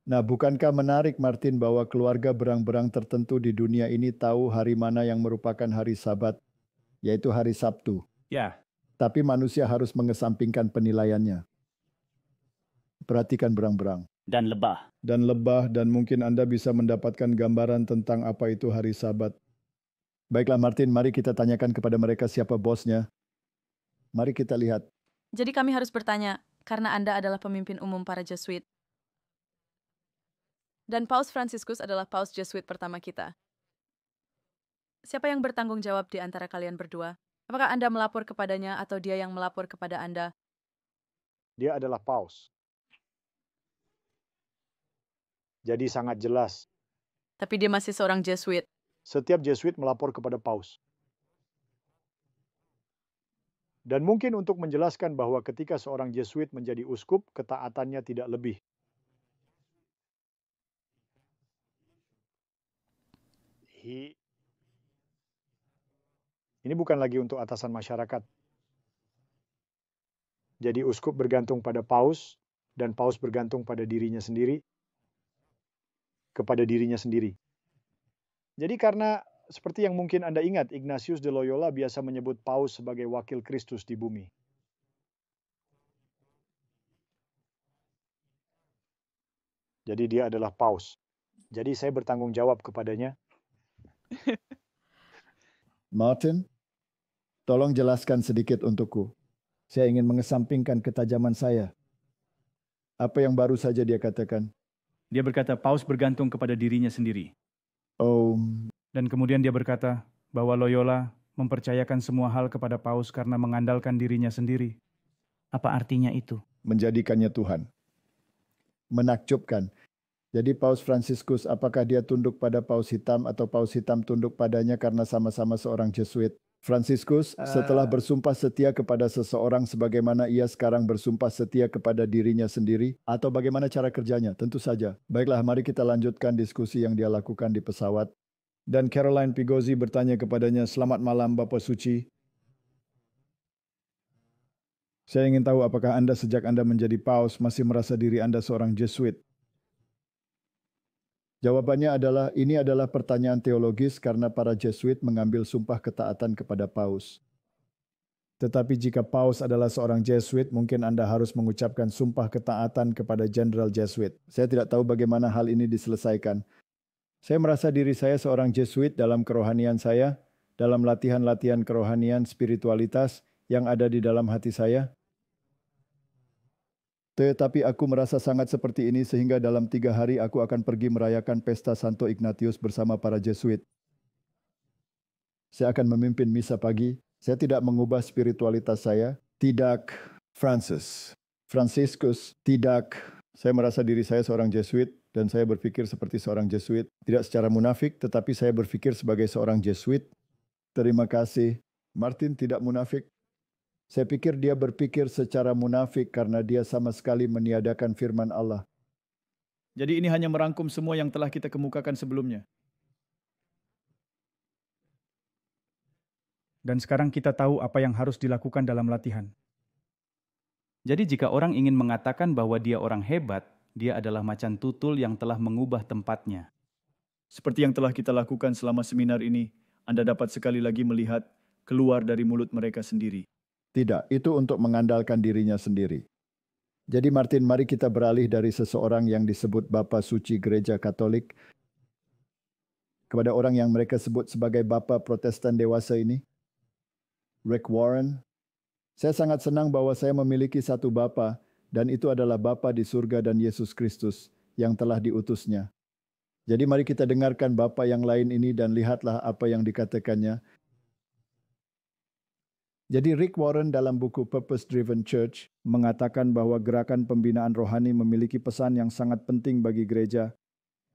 Nah, bukankah menarik, Martin, bahwa keluarga berang-berang tertentu di dunia ini tahu hari mana yang merupakan hari Sabat, yaitu hari Sabtu. Ya. Tapi manusia harus mengesampingkan penilaiannya. Perhatikan berang-berang. Dan lebah. Dan mungkin Anda bisa mendapatkan gambaran tentang apa itu hari Sabat. Baiklah, Martin, mari kita tanyakan kepada mereka siapa bosnya. Mari kita lihat. Jadi kami harus bertanya, karena Anda adalah pemimpin umum para Jesuit. Dan Paus Fransiskus adalah Paus Jesuit pertama kita. Siapa yang bertanggung jawab di antara kalian berdua? Apakah Anda melapor kepadanya atau dia yang melapor kepada Anda? Dia adalah Paus. Jadi sangat jelas. Tapi dia masih seorang Jesuit. Setiap Jesuit melapor kepada Paus. Dan mungkin untuk menjelaskan bahwa ketika seorang Jesuit menjadi uskup, ketaatannya tidak lebih. Ini bukan lagi untuk atasan masyarakat. Jadi uskup bergantung pada paus, dan paus bergantung pada dirinya sendiri, kepada dirinya sendiri. Jadi karena seperti yang mungkin Anda ingat, Ignatius de Loyola biasa menyebut paus sebagai wakil Kristus di bumi. Jadi dia adalah paus. Jadi saya bertanggung jawab kepadanya. Martin, tolong jelaskan sedikit untukku. Saya ingin mengesampingkan ketajaman saya. Apa yang baru saja dia katakan? Dia berkata Paus bergantung kepada dirinya sendiri. Oh, Dan kemudian dia berkata bahwa Loyola mempercayakan semua hal kepada Paus karena mengandalkan dirinya sendiri. Apa artinya itu? menjadikannya Tuhan. Menakjubkan. Jadi Paus Fransiskus, apakah dia tunduk pada Paus Hitam atau Paus Hitam tunduk padanya karena sama-sama seorang Jesuit? Fransiskus setelah bersumpah setia kepada seseorang sebagaimana ia sekarang bersumpah setia kepada dirinya sendiri, atau bagaimana cara kerjanya? Tentu saja. Baiklah, mari kita lanjutkan diskusi yang dia lakukan di pesawat. Dan Caroline Pigozzi bertanya kepadanya, "Selamat malam Bapak Suci. Saya ingin tahu apakah Anda sejak Anda menjadi paus masih merasa diri Anda seorang Jesuit?" Jawabannya adalah, ini adalah pertanyaan teologis karena para Jesuit mengambil sumpah ketaatan kepada paus. Tetapi jika paus adalah seorang Jesuit, mungkin Anda harus mengucapkan sumpah ketaatan kepada Jenderal Jesuit. Saya tidak tahu bagaimana hal ini diselesaikan. Saya merasa diri saya seorang Jesuit dalam kerohanian saya, dalam latihan-latihan kerohanian spiritualitas yang ada di dalam hati saya. Tetapi aku merasa sangat seperti ini sehingga dalam 3 hari aku akan pergi merayakan pesta Santo Ignatius bersama para Jesuit. Saya akan memimpin misa pagi. Saya tidak mengubah spiritualitas saya. Tidak, Fransiskus, tidak. Saya merasa diri saya seorang Jesuit dan saya berpikir seperti seorang Jesuit. Tidak secara munafik, tetapi saya berpikir sebagai seorang Jesuit. Terima kasih. Martin tidak munafik. Saya pikir dia berpikir secara munafik karena dia sama sekali meniadakan firman Allah. Jadi ini hanya merangkum semua yang telah kita kemukakan sebelumnya. Dan sekarang kita tahu apa yang harus dilakukan dalam latihan. Jadi jika orang ingin mengatakan bahwa dia orang hebat, dia adalah macan tutul yang telah mengubah tempatnya. Seperti yang telah kita lakukan selama seminar ini, Anda dapat sekali lagi melihat keluar dari mulut mereka sendiri. Tidak, itu untuk mengandalkan dirinya sendiri. Jadi Martin, mari kita beralih dari seseorang yang disebut Bapa Suci Gereja Katolik kepada orang yang mereka sebut sebagai Bapa Protestan dewasa ini. Rick Warren. Saya sangat senang bahwa saya memiliki satu Bapa, dan itu adalah Bapa di surga dan Yesus Kristus yang telah diutusnya. Jadi mari kita dengarkan Bapa yang lain ini dan lihatlah apa yang dikatakannya. Jadi Rick Warren dalam buku Purpose Driven Church mengatakan bahwa gerakan pembinaan rohani memiliki pesan yang sangat penting bagi gereja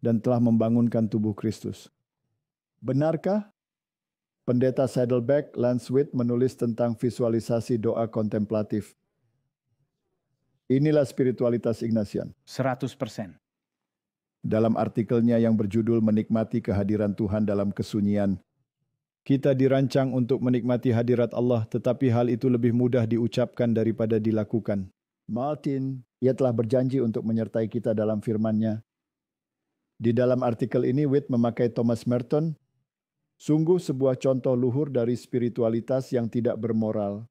dan telah membangunkan tubuh Kristus. Benarkah? Pendeta Saddleback Lance Witt menulis tentang visualisasi doa kontemplatif. Inilah spiritualitas Ignatian. 100%. Dalam artikelnya yang berjudul Menikmati Kehadiran Tuhan dalam Kesunyian, kita dirancang untuk menikmati hadirat Allah, tetapi hal itu lebih mudah diucapkan daripada dilakukan. Martin, ia telah berjanji untuk menyertai kita dalam firman-Nya. Di dalam artikel ini, Witt memakai Thomas Merton, sungguh sebuah contoh luhur dari spiritualitas yang tidak bermoral.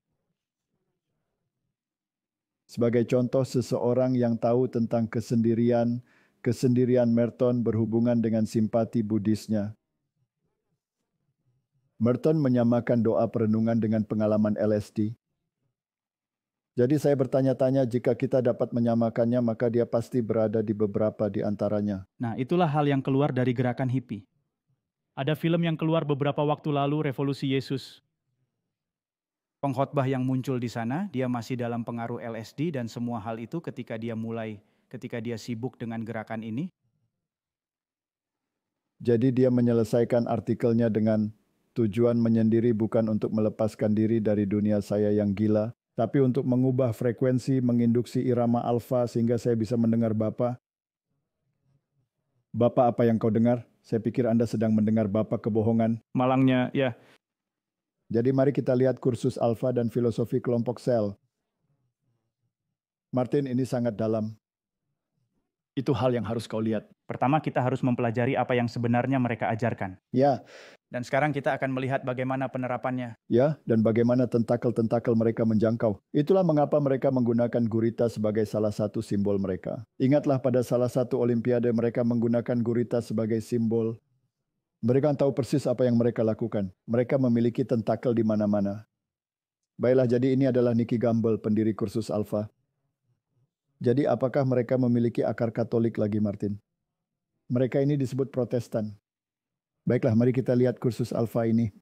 Sebagai contoh seseorang yang tahu tentang kesendirian Merton berhubungan dengan simpati Buddhisnya. Merton menyamakan doa perenungan dengan pengalaman LSD. Jadi saya bertanya-tanya, jika kita dapat menyamakannya, maka dia pasti berada di beberapa di antaranya. Nah, itulah hal yang keluar dari gerakan hippie. Ada film yang keluar beberapa waktu lalu, Revolusi Yesus. Pengkhotbah yang muncul di sana, dia masih dalam pengaruh LSD dan semua hal itu ketika dia sibuk dengan gerakan ini. Jadi dia menyelesaikan artikelnya dengan tujuan menyendiri bukan untuk melepaskan diri dari dunia saya yang gila, tapi untuk mengubah frekuensi, menginduksi irama alfa sehingga saya bisa mendengar Bapa. Bapa, apa yang kau dengar? Saya pikir Anda sedang mendengar Bapa kebohongan. Malangnya, ya. Jadi mari kita lihat kursus alfa dan filosofi kelompok sel. Martin, ini sangat dalam. Itu hal yang harus kau lihat. Pertama, kita harus mempelajari apa yang sebenarnya mereka ajarkan. Ya, Dan sekarang kita akan melihat bagaimana penerapannya. Ya, dan bagaimana tentakel-tentakel mereka menjangkau. Itulah mengapa mereka menggunakan gurita sebagai salah satu simbol mereka. Ingatlah pada salah satu olimpiade mereka menggunakan gurita sebagai simbol. Mereka tahu persis apa yang mereka lakukan. Mereka memiliki tentakel di mana-mana. Baiklah, jadi ini adalah Nicky Gamble, pendiri kursus Alpha. Jadi apakah mereka memiliki akar Katolik lagi, Martin? Mereka ini disebut Protestan. Baiklah, mari kita lihat kursus Alpha ini.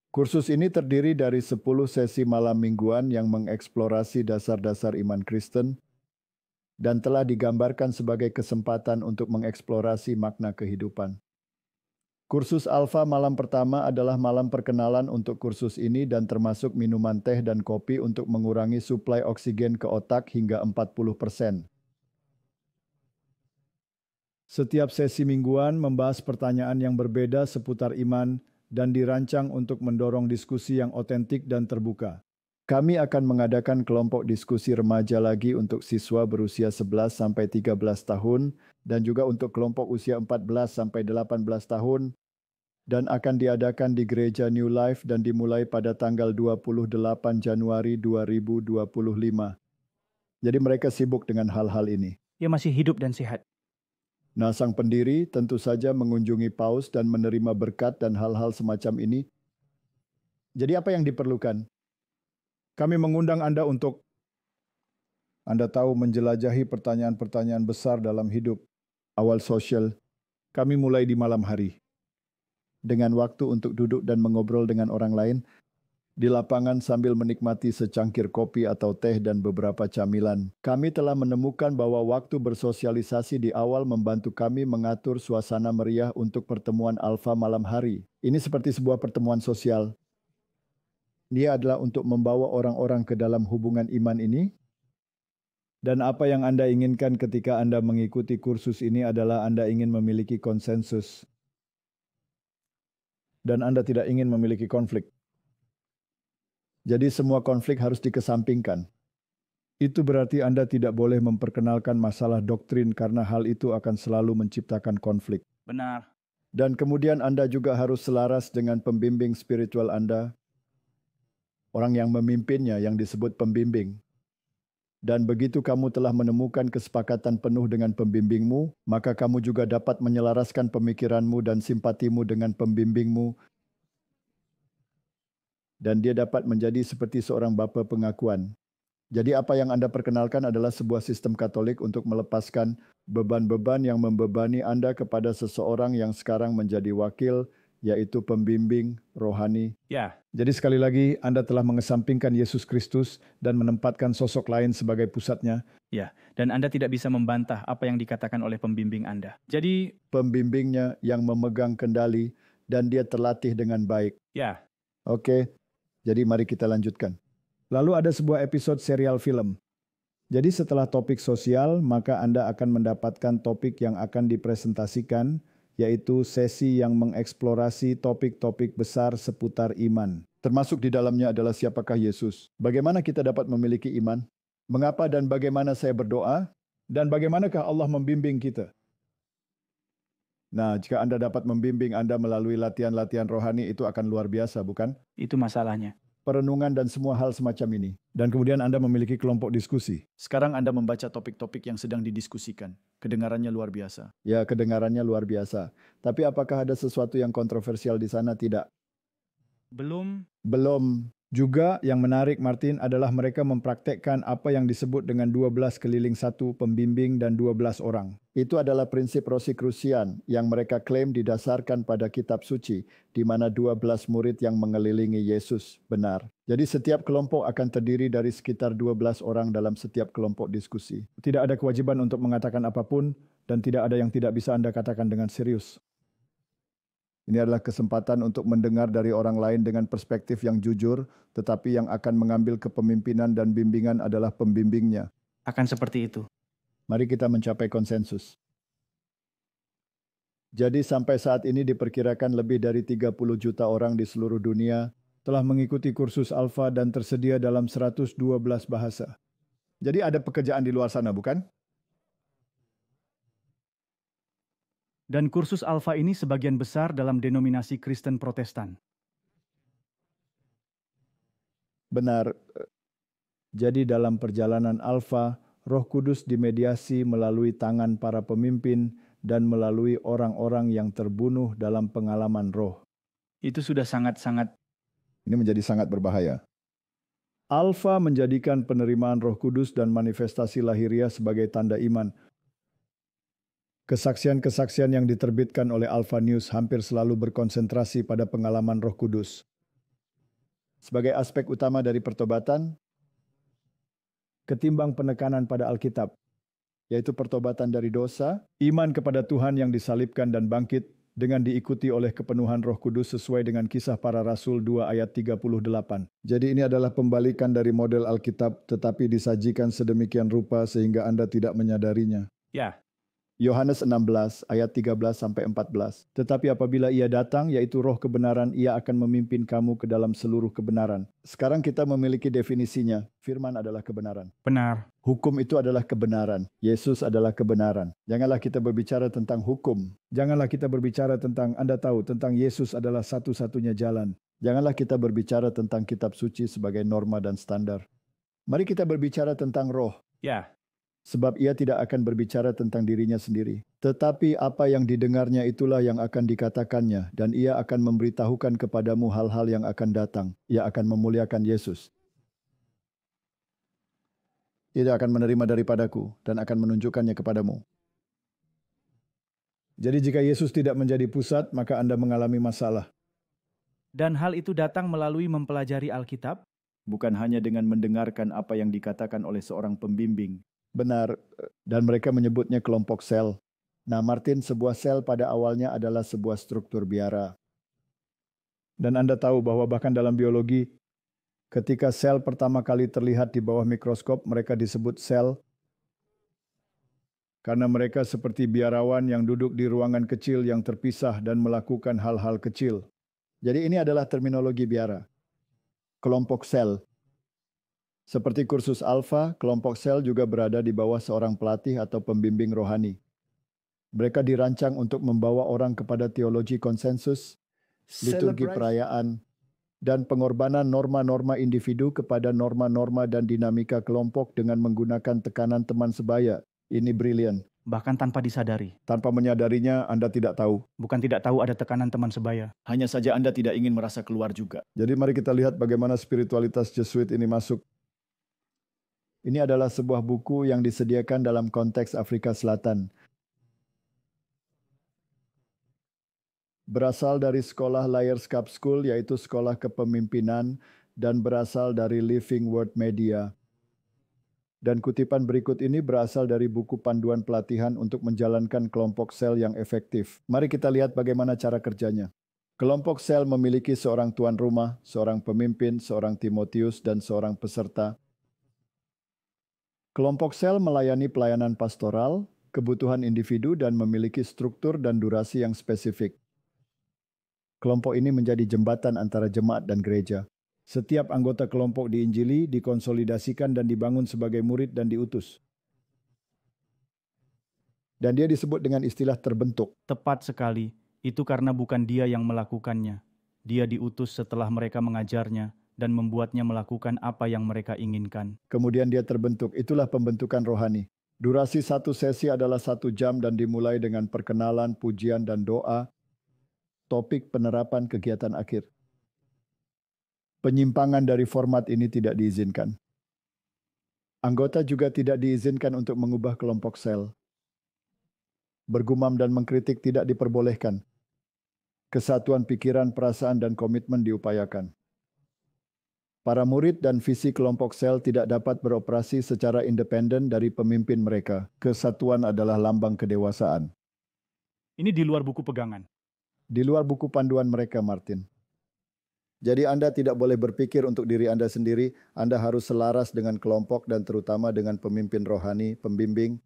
Kursus ini terdiri dari 10 sesi malam mingguan yang mengeksplorasi dasar-dasar iman Kristen dan telah digambarkan sebagai kesempatan untuk mengeksplorasi makna kehidupan. Kursus Alpha malam pertama adalah malam perkenalan untuk kursus ini dan termasuk minuman teh dan kopi untuk mengurangi suplai oksigen ke otak hingga 40%. Setiap sesi mingguan membahas pertanyaan yang berbeda seputar iman dan dirancang untuk mendorong diskusi yang otentik dan terbuka. Kami akan mengadakan kelompok diskusi remaja lagi untuk siswa berusia 11-13 tahun dan juga untuk kelompok usia 14-18 tahun dan akan diadakan di Gereja New Life dan dimulai pada tanggal 28 Januari 2025. Jadi mereka sibuk dengan hal-hal ini. Dia masih hidup dan sehat. Nah, sang pendiri tentu saja mengunjungi paus dan menerima berkat dan hal-hal semacam ini. Jadi apa yang diperlukan? Kami mengundang Anda untuk Anda tahu menjelajahi pertanyaan-pertanyaan besar dalam hidup. Awal sosial, kami mulai di malam hari. Dengan waktu untuk duduk dan mengobrol dengan orang lain, di lapangan sambil menikmati secangkir kopi atau teh dan beberapa camilan. Kami telah menemukan bahwa waktu bersosialisasi di awal membantu kami mengatur suasana meriah untuk pertemuan Alpha malam hari. Ini seperti sebuah pertemuan sosial. Dia adalah untuk membawa orang-orang ke dalam hubungan iman ini. Dan apa yang Anda inginkan ketika Anda mengikuti kursus ini adalah Anda ingin memiliki konsensus. Dan Anda tidak ingin memiliki konflik. Jadi semua konflik harus dikesampingkan. Itu berarti Anda tidak boleh memperkenalkan masalah doktrin karena hal itu akan selalu menciptakan konflik. Benar. Dan kemudian Anda juga harus selaras dengan pembimbing spiritual Anda. Orang yang memimpinnya yang disebut pembimbing. Dan begitu kamu telah menemukan kesepakatan penuh dengan pembimbingmu, maka kamu juga dapat menyelaraskan pemikiranmu dan simpatimu dengan pembimbingmu. Dan dia dapat menjadi seperti seorang bapa pengakuan. Jadi apa yang Anda perkenalkan adalah sebuah sistem Katolik untuk melepaskan beban-beban yang membebani Anda kepada seseorang yang sekarang menjadi wakil, yaitu pembimbing rohani. Ya. Jadi sekali lagi Anda telah mengesampingkan Yesus Kristus dan menempatkan sosok lain sebagai pusatnya. Ya, dan Anda tidak bisa membantah apa yang dikatakan oleh pembimbing Anda. Jadi pembimbingnya yang memegang kendali dan dia terlatih dengan baik. Ya. Oke. Jadi mari kita lanjutkan. Lalu ada sebuah episode serial film. Jadi setelah topik sosial, maka Anda akan mendapatkan topik yang akan dipresentasikan, yaitu sesi yang mengeksplorasi topik-topik besar seputar iman. Termasuk di dalamnya adalah siapakah Yesus? Bagaimana kita dapat memiliki iman? Mengapa dan bagaimana saya berdoa? Dan bagaimanakah Allah membimbing kita? Nah, jika Anda dapat membimbing Anda melalui latihan-latihan rohani, itu akan luar biasa, bukan? Itu masalahnya. Perenungan dan semua hal semacam ini. Dan kemudian Anda memiliki kelompok diskusi. Sekarang Anda membaca topik-topik yang sedang didiskusikan. Kedengarannya luar biasa. Ya, kedengarannya luar biasa. Tapi apakah ada sesuatu yang kontroversial di sana? Tidak. Belum. Juga yang menarik, Martin, adalah mereka mempraktekkan apa yang disebut dengan 12 keliling satu pembimbing dan 12 orang. Itu adalah prinsip Rosicrucian yang mereka klaim didasarkan pada kitab suci, di mana 12 murid yang mengelilingi Yesus. Benar. Jadi setiap kelompok akan terdiri dari sekitar 12 orang dalam setiap kelompok diskusi. Tidak ada kewajiban untuk mengatakan apapun, dan tidak ada yang tidak bisa Anda katakan dengan serius. Ini adalah kesempatan untuk mendengar dari orang lain dengan perspektif yang jujur, tetapi yang akan mengambil kepemimpinan dan bimbingan adalah pembimbingnya. Akan seperti itu. Mari kita mencapai konsensus. Jadi sampai saat ini diperkirakan lebih dari 30 juta orang di seluruh dunia telah mengikuti kursus Alpha dan tersedia dalam 112 bahasa. Jadi ada pekerjaan di luar sana, bukan? Dan kursus Alpha ini sebagian besar dalam denominasi Kristen Protestan. Benar. Jadi dalam perjalanan Alpha, Roh Kudus dimediasi melalui tangan para pemimpin dan melalui orang-orang yang terbunuh dalam pengalaman roh. Itu sudah sangat-sangat... Ini menjadi sangat berbahaya. Alpha menjadikan penerimaan Roh Kudus dan manifestasi lahiriah sebagai tanda iman. Kesaksian-kesaksian yang diterbitkan oleh Alpha News hampir selalu berkonsentrasi pada pengalaman Roh Kudus. Sebagai aspek utama dari pertobatan, ketimbang penekanan pada Alkitab, yaitu pertobatan dari dosa, iman kepada Tuhan yang disalibkan dan bangkit, dengan diikuti oleh kepenuhan Roh Kudus sesuai dengan Kisah Para Rasul 2 ayat 38. Jadi ini adalah pembalikan dari model Alkitab, tetapi disajikan sedemikian rupa sehingga Anda tidak menyadarinya. Ya. Yohanes 16 ayat 13-14. Tetapi apabila ia datang, yaitu roh kebenaran, ia akan memimpin kamu ke dalam seluruh kebenaran. Sekarang kita memiliki definisinya. Firman adalah kebenaran. Benar. Hukum itu adalah kebenaran. Yesus adalah kebenaran. Janganlah kita berbicara tentang hukum. Janganlah kita berbicara tentang Anda tahu tentang Yesus adalah satu-satunya jalan. Janganlah kita berbicara tentang kitab suci sebagai norma dan standar. Mari kita berbicara tentang roh. Ya. Sebab ia tidak akan berbicara tentang dirinya sendiri. Tetapi apa yang didengarnya itulah yang akan dikatakannya, dan ia akan memberitahukan kepadamu hal-hal yang akan datang. Ia akan memuliakan Yesus. Ia akan menerima daripadaku, dan akan menunjukkannya kepadamu. Jadi jika Yesus tidak menjadi pusat, maka Anda mengalami masalah. Dan hal itu datang melalui mempelajari Alkitab? Bukan hanya dengan mendengarkan apa yang dikatakan oleh seorang pembimbing. Benar, dan mereka menyebutnya kelompok sel. Nah, Martin, sebuah sel pada awalnya adalah sebuah struktur biara. Dan Anda tahu bahwa bahkan dalam biologi, ketika sel pertama kali terlihat di bawah mikroskop, mereka disebut sel karena mereka seperti biarawan yang duduk di ruangan kecil yang terpisah dan melakukan hal-hal kecil. Jadi ini adalah terminologi biara. Kelompok sel. Seperti kursus Alpha, kelompok sel juga berada di bawah seorang pelatih atau pembimbing rohani. Mereka dirancang untuk membawa orang kepada teologi konsensus, liturgi perayaan, dan pengorbanan norma-norma individu kepada norma-norma dan dinamika kelompok dengan menggunakan tekanan teman sebaya. Ini brilian. Bahkan tanpa disadari. Tanpa menyadarinya, Anda tidak tahu. Bukan tidak tahu ada tekanan teman sebaya. Hanya saja Anda tidak ingin merasa keluar juga. Jadi mari kita lihat bagaimana spiritualitas Jesuit ini masuk. Ini adalah sebuah buku yang disediakan dalam konteks Afrika Selatan. Berasal dari sekolah Liars Cup School, yaitu sekolah kepemimpinan, dan berasal dari Living Word Media. Dan kutipan berikut ini berasal dari buku panduan pelatihan untuk menjalankan kelompok sel yang efektif. Mari kita lihat bagaimana cara kerjanya. Kelompok sel memiliki seorang tuan rumah, seorang pemimpin, seorang Timotius, dan seorang peserta. Kelompok sel melayani pelayanan pastoral, kebutuhan individu, dan memiliki struktur dan durasi yang spesifik. Kelompok ini menjadi jembatan antara jemaat dan gereja. Setiap anggota kelompok diinjili, dikonsolidasikan, dan dibangun sebagai murid dan diutus. Dan dia disebut dengan istilah terbentuk. Tepat sekali. Itu karena bukan dia yang melakukannya. Dia diutus setelah mereka mengajarnya dan membuatnya melakukan apa yang mereka inginkan. Kemudian dia terbentuk. Itulah pembentukan rohani. Durasi satu sesi adalah 1 jam dan dimulai dengan perkenalan, pujian, dan doa. Topik penerapan kegiatan akhir. Penyimpangan dari format ini tidak diizinkan. Anggota juga tidak diizinkan untuk mengubah kelompok sel. Bergumam dan mengkritik tidak diperbolehkan. Kesatuan pikiran, perasaan, dan komitmen diupayakan. Para murid dan visi kelompok sel tidak dapat beroperasi secara independen dari pemimpin mereka. Kesatuan adalah lambang kedewasaan. Ini di luar buku pegangan. Di luar buku panduan mereka, Martin. Jadi Anda tidak boleh berpikir untuk diri Anda sendiri. Anda harus selaras dengan kelompok dan terutama dengan pemimpin rohani, pembimbing.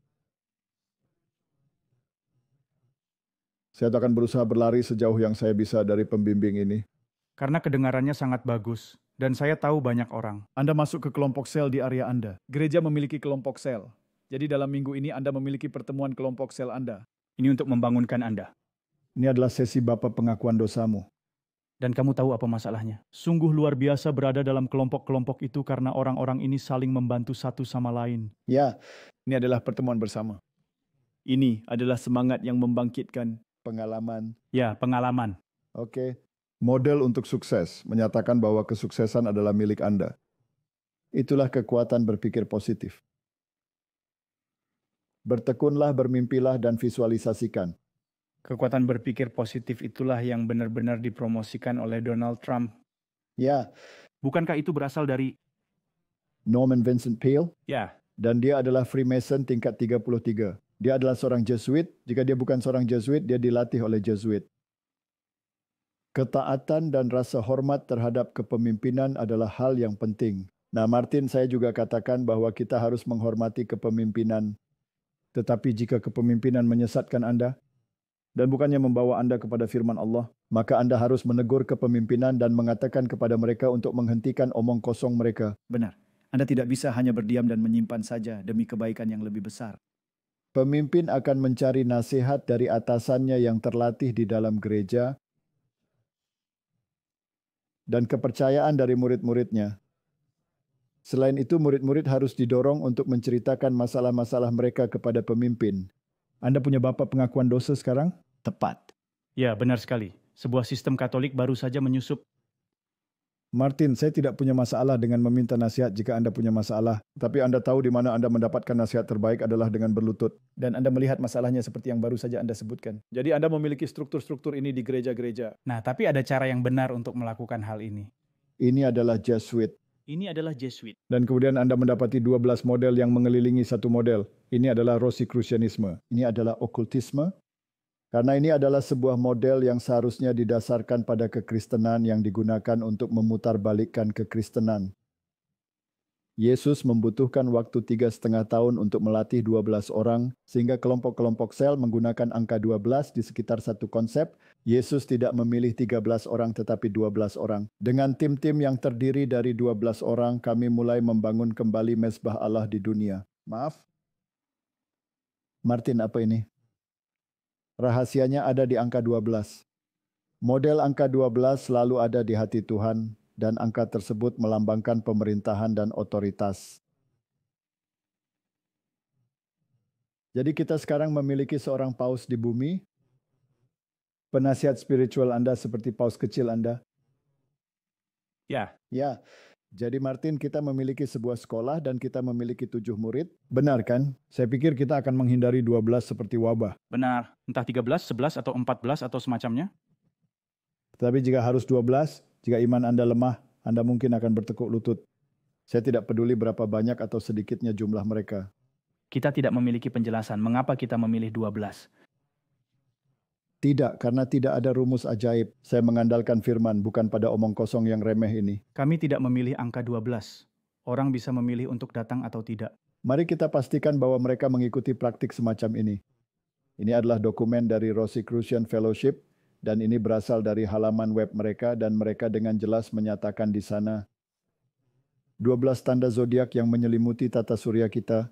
Saya akan berusaha berlari sejauh yang saya bisa dari pembimbing ini. Karena kedengarannya sangat bagus. Dan saya tahu banyak orang. Anda masuk ke kelompok sel di area Anda. Gereja memiliki kelompok sel. Jadi dalam minggu ini Anda memiliki pertemuan kelompok sel Anda. Ini untuk membangunkan Anda. Ini adalah sesi Bapa pengakuan dosamu. Dan kamu tahu apa masalahnya? Sungguh luar biasa berada dalam kelompok-kelompok itu karena orang-orang ini saling membantu satu sama lain. Ya, ini adalah pertemuan bersama. Ini adalah semangat yang membangkitkan. Pengalaman. Ya, pengalaman. Oke. Model untuk sukses menyatakan bahwa kesuksesan adalah milik Anda. Itulah kekuatan berpikir positif. Bertekunlah, bermimpilah, dan visualisasikan. Kekuatan berpikir positif itulah yang benar-benar dipromosikan oleh Donald Trump. Ya. Bukankah itu berasal dari Norman Vincent Peale? Ya. Dan dia adalah Freemason tingkat 33. Dia adalah seorang Jesuit. Jika dia bukan seorang Jesuit, dia dilatih oleh Jesuit. Ketaatan dan rasa hormat terhadap kepemimpinan adalah hal yang penting. Nah, Martin, saya juga katakan bahwa kita harus menghormati kepemimpinan. Tetapi jika kepemimpinan menyesatkan Anda, dan bukannya membawa Anda kepada firman Allah, maka Anda harus menegur kepemimpinan dan mengatakan kepada mereka untuk menghentikan omong kosong mereka. Benar. Anda tidak bisa hanya berdiam dan menyimpan saja demi kebaikan yang lebih besar. Pemimpin akan mencari nasihat dari atasannya yang terlatih di dalam gereja dan kepercayaan dari murid-muridnya. Selain itu, murid-murid harus didorong untuk menceritakan masalah-masalah mereka kepada pemimpin. Anda punya Bapa pengakuan dosa sekarang? Tepat. Ya, benar sekali. Sebuah sistem Katolik baru saja menyusup. Martin, saya tidak punya masalah dengan meminta nasihat jika Anda punya masalah. Tapi Anda tahu di mana Anda mendapatkan nasihat terbaik adalah dengan berlutut. Dan Anda melihat masalahnya seperti yang baru saja Anda sebutkan. Jadi Anda memiliki struktur-struktur ini di gereja-gereja. Nah, tapi ada cara yang benar untuk melakukan hal ini. Ini adalah Jesuit. Ini adalah Jesuit. Dan kemudian Anda mendapati 12 model yang mengelilingi satu model. Ini adalah Rosicrucianisme. Ini adalah okultisme. Karena ini adalah sebuah model yang seharusnya didasarkan pada kekristenan yang digunakan untuk memutarbalikkan kekristenan. Yesus membutuhkan waktu 3,5 tahun untuk melatih 12 orang, sehingga kelompok-kelompok sel menggunakan angka 12 di sekitar satu konsep. Yesus tidak memilih 13 orang tetapi 12 orang. Dengan tim-tim yang terdiri dari 12 orang, kami mulai membangun kembali mezbah Allah di dunia. Maaf. Martin, apa ini? Rahasianya ada di angka 12. Model angka 12 selalu ada di hati Tuhan, dan angka tersebut melambangkan pemerintahan dan otoritas. Jadi kita sekarang memiliki seorang paus di bumi. Penasihat spiritual Anda seperti paus kecil Anda. Ya. Ya. Jadi Martin, kita memiliki sebuah sekolah dan kita memiliki 7 murid. Benar kan? Saya pikir kita akan menghindari 12 seperti wabah. Benar. Entah 13, 11, atau 14 atau semacamnya. Tetapi jika harus 12, jika iman Anda lemah, Anda mungkin akan bertekuk lutut. Saya tidak peduli berapa banyak atau sedikitnya jumlah mereka. Kita tidak memiliki penjelasan mengapa kita memilih 12. Tidak, karena tidak ada rumus ajaib. Saya mengandalkan firman, bukan pada omong kosong yang remeh ini. Kami tidak memilih angka 12. Orang bisa memilih untuk datang atau tidak. Mari kita pastikan bahwa mereka mengikuti praktik semacam ini. Ini adalah dokumen dari Rosicrucian Fellowship, dan ini berasal dari halaman web mereka, dan mereka dengan jelas menyatakan di sana 12 tanda zodiak yang menyelimuti tata surya kita,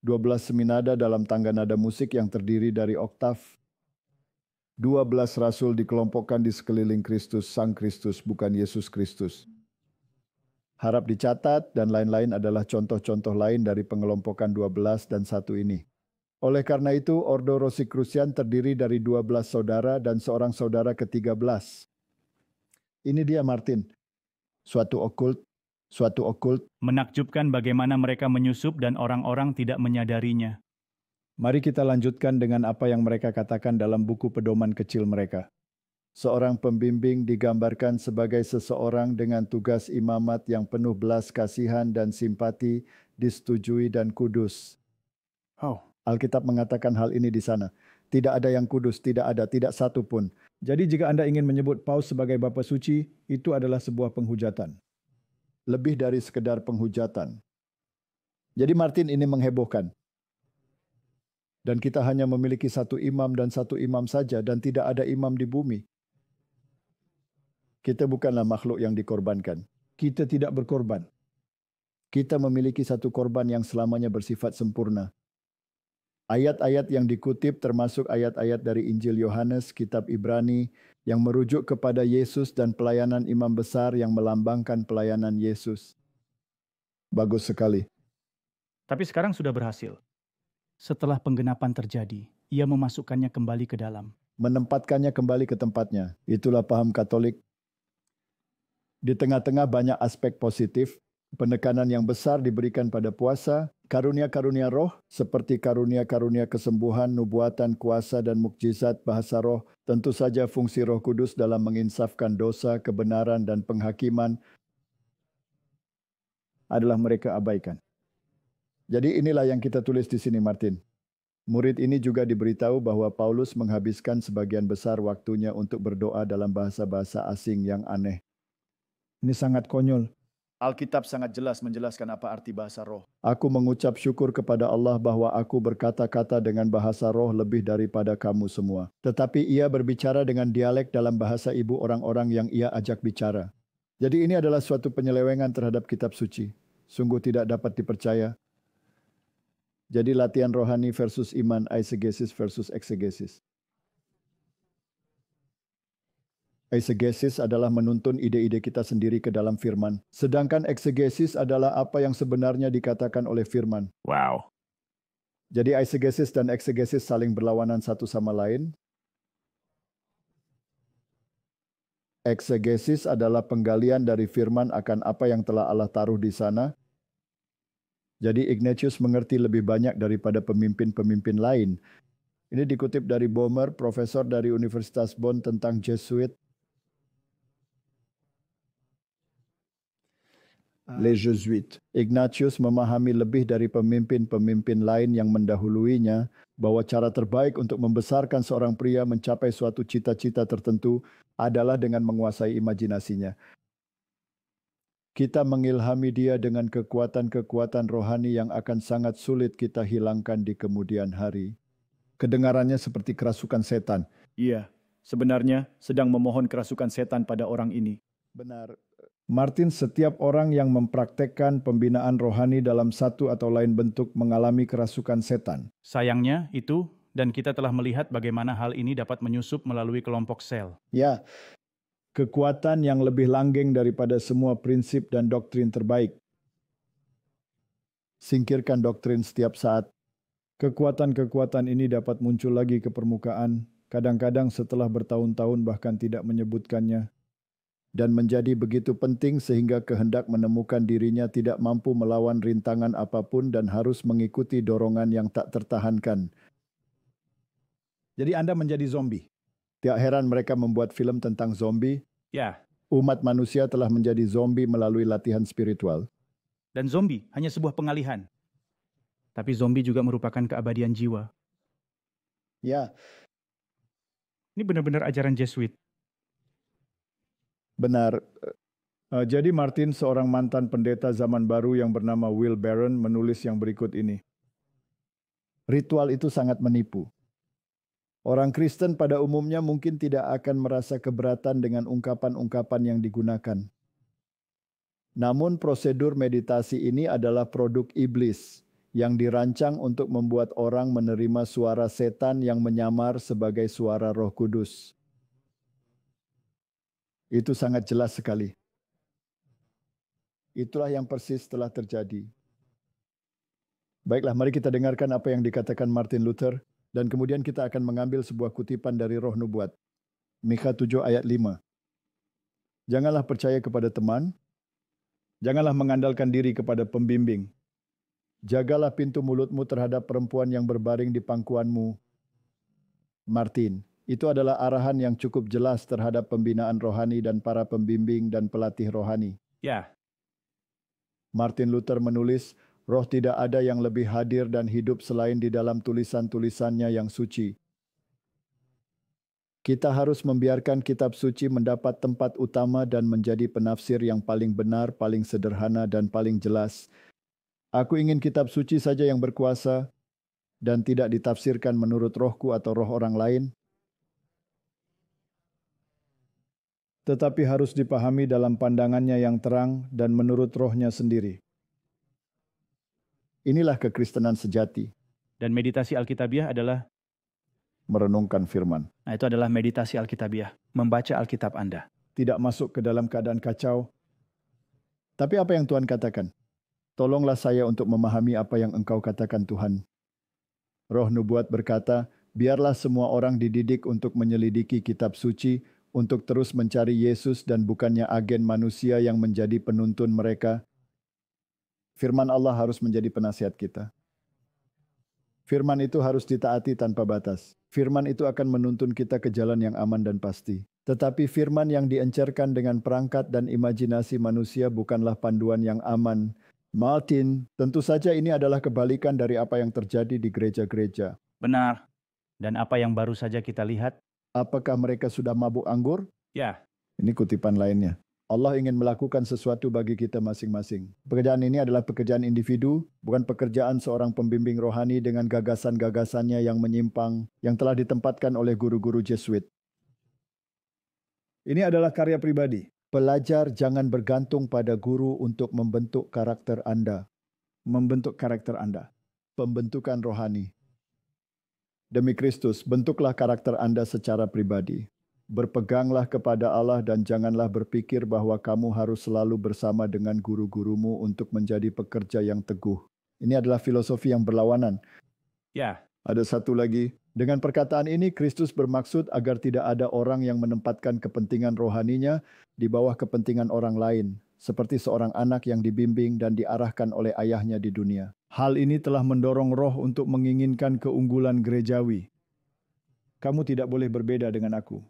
12 seminada dalam tangga nada musik yang terdiri dari oktav, 12 rasul dikelompokkan di sekeliling Kristus, Sang Kristus, bukan Yesus Kristus. Harap dicatat, dan lain-lain adalah contoh-contoh lain dari pengelompokan 12 dan 1 ini. Oleh karena itu, Ordo Rosicrucian terdiri dari 12 saudara dan seorang saudara ke-13. Ini dia Martin, suatu okult. Menakjubkan bagaimana mereka menyusup dan orang-orang tidak menyadarinya. Mari kita lanjutkan dengan apa yang mereka katakan dalam buku pedoman kecil mereka. Seorang pembimbing digambarkan sebagai seseorang dengan tugas imamat yang penuh belas kasihan dan simpati, disetujui dan kudus. Alkitab mengatakan hal ini di sana. Tidak ada yang kudus, tidak satu pun. Jadi jika Anda ingin menyebut Paus sebagai Bapa Suci, itu adalah sebuah penghujatan. Lebih dari sekedar penghujatan. Jadi Martin, ini menghebohkan. Dan kita hanya memiliki satu imam dan satu imam saja, dan tidak ada imam di bumi. Kita bukanlah makhluk yang dikorbankan. Kita tidak berkorban. Kita memiliki satu korban yang selamanya bersifat sempurna. Ayat-ayat yang dikutip termasuk ayat-ayat dari Injil Yohanes, Kitab Ibrani, yang merujuk kepada Yesus dan pelayanan imam besar yang melambangkan pelayanan Yesus. Bagus sekali. Tapi sekarang sudah berhasil. Setelah penggenapan terjadi, ia memasukkannya kembali ke dalam. Menempatkannya kembali ke tempatnya. Itulah paham Katolik. Di tengah-tengah banyak aspek positif, penekanan yang besar diberikan pada puasa, karunia-karunia roh seperti karunia-karunia kesembuhan, nubuatan, kuasa, dan mukjizat bahasa roh, tentu saja fungsi Roh Kudus dalam menginsafkan dosa, kebenaran, dan penghakiman adalah mereka abaikan. Jadi inilah yang kita tulis di sini, Martin. Murid ini juga diberitahu bahwa Paulus menghabiskan sebagian besar waktunya untuk berdoa dalam bahasa-bahasa asing yang aneh. Ini sangat konyol. Alkitab sangat jelas menjelaskan apa arti bahasa roh. Aku mengucap syukur kepada Allah bahwa aku berkata-kata dengan bahasa roh lebih daripada kamu semua. Tetapi ia berbicara dengan dialek dalam bahasa ibu orang-orang yang ia ajak bicara. Jadi ini adalah suatu penyelewengan terhadap kitab suci. Sungguh tidak dapat dipercaya. Jadi latihan rohani versus iman, eisegesis versus eksegesis. Eisegesis adalah menuntun ide-ide kita sendiri ke dalam firman. Sedangkan eksegesis adalah apa yang sebenarnya dikatakan oleh firman. Wow. Jadi eisegesis dan eksegesis saling berlawanan satu sama lain. Eksegesis adalah penggalian dari firman akan apa yang telah Allah taruh di sana. Jadi Ignatius mengerti lebih banyak daripada pemimpin-pemimpin lain. Ini dikutip dari Bomer, profesor dari Universitas Bonn tentang Jesuit. Les Jésuites. Ignatius memahami lebih dari pemimpin-pemimpin lain yang mendahuluinya bahwa cara terbaik untuk membesarkan seorang pria mencapai suatu cita-cita tertentu adalah dengan menguasai imajinasinya. Kita mengilhami dia dengan kekuatan-kekuatan rohani yang akan sangat sulit kita hilangkan di kemudian hari. Kedengarannya seperti kerasukan setan. Iya, sebenarnya sedang memohon kerasukan setan pada orang ini. Benar. Martin, setiap orang yang mempraktekkan pembinaan rohani dalam satu atau lain bentuk mengalami kerasukan setan. Sayangnya itu, dan kita telah melihat bagaimana hal ini dapat menyusup melalui kelompok sel. Ya, kekuatan yang lebih langgeng daripada semua prinsip dan doktrin terbaik. Singkirkan doktrin setiap saat. Kekuatan-kekuatan ini dapat muncul lagi ke permukaan, kadang-kadang setelah bertahun-tahun bahkan tidak menyebutkannya. Dan menjadi begitu penting sehingga kehendak menemukan dirinya tidak mampu melawan rintangan apapun dan harus mengikuti dorongan yang tak tertahankan. Jadi Anda menjadi zombie. Tidak heran mereka membuat film tentang zombie. Ya. Umat manusia telah menjadi zombie melalui latihan spiritual. Dan zombie hanya sebuah pengalihan. Tapi zombie juga merupakan keabadian jiwa. Ya. Ini benar-benar ajaran Jesuit. Benar. Jadi Martin, seorang mantan pendeta zaman baru yang bernama Will Barron, menulis yang berikut ini. Ritual itu sangat menipu. Orang Kristen pada umumnya mungkin tidak akan merasa keberatan dengan ungkapan-ungkapan yang digunakan. Namun prosedur meditasi ini adalah produk iblis yang dirancang untuk membuat orang menerima suara setan yang menyamar sebagai suara Roh Kudus. Itu sangat jelas sekali. Itulah yang persis telah terjadi. Baiklah, mari kita dengarkan apa yang dikatakan Martin Luther, dan kemudian kita akan mengambil sebuah kutipan dari Roh Nubuat. Mikha 7 ayat 5. Janganlah percaya kepada teman, janganlah mengandalkan diri kepada pembimbing. Jagalah pintu mulutmu terhadap perempuan yang berbaring di pangkuanmu. Martin. Itu adalah arahan yang cukup jelas terhadap pembinaan rohani dan para pembimbing dan pelatih rohani. Ya. Martin Luther menulis, roh tidak ada yang lebih hadir dan hidup selain di dalam tulisan-tulisannya yang suci. Kita harus membiarkan kitab suci mendapat tempat utama dan menjadi penafsir yang paling benar, paling sederhana, dan paling jelas. Aku ingin kitab suci saja yang berkuasa dan tidak ditafsirkan menurut rohku atau roh orang lain. Tetapi harus dipahami dalam pandangannya yang terang dan menurut rohnya sendiri. Inilah kekristenan sejati. Dan meditasi Alkitabiah adalah merenungkan firman. Nah, itu adalah meditasi Alkitabiah, membaca Alkitab Anda. Tidak masuk ke dalam keadaan kacau. Tapi apa yang Tuhan katakan? Tolonglah saya untuk memahami apa yang Engkau katakan Tuhan. Roh nubuat berkata, biarlah semua orang dididik untuk menyelidiki kitab suci, untuk terus mencari Yesus dan bukannya agen manusia yang menjadi penuntun mereka. Firman Allah harus menjadi penasihat kita. Firman itu harus ditaati tanpa batas. Firman itu akan menuntun kita ke jalan yang aman dan pasti. Tetapi firman yang diencerkan dengan perangkat dan imajinasi manusia bukanlah panduan yang aman. Martin, tentu saja ini adalah kebalikan dari apa yang terjadi di gereja-gereja. Benar. Dan apa yang baru saja kita lihat? Apakah mereka sudah mabuk anggur? Ya. Ini kutipan lainnya. Allah ingin melakukan sesuatu bagi kita masing-masing. Pekerjaan ini adalah pekerjaan individu, bukan pekerjaan seorang pembimbing rohani dengan gagasan-gagasannya yang menyimpang, yang telah ditempatkan oleh guru-guru Jesuit. Ini adalah karya pribadi. Pelajar jangan bergantung pada guru untuk membentuk karakter Anda. Membentuk karakter Anda. Pembentukan rohani. Demi Kristus, bentuklah karakter Anda secara pribadi. Berpeganglah kepada Allah dan janganlah berpikir bahwa kamu harus selalu bersama dengan guru-gurumu untuk menjadi pekerja yang teguh. Ini adalah filosofi yang berlawanan. Ya. Ada satu lagi. Dengan perkataan ini, Kristus bermaksud agar tidak ada orang yang menempatkan kepentingan rohaninya di bawah kepentingan orang lain, seperti seorang anak yang dibimbing dan diarahkan oleh ayahnya di dunia. Hal ini telah mendorong Roh untuk menginginkan keunggulan gerejawi. Kamu tidak boleh berbeda dengan aku.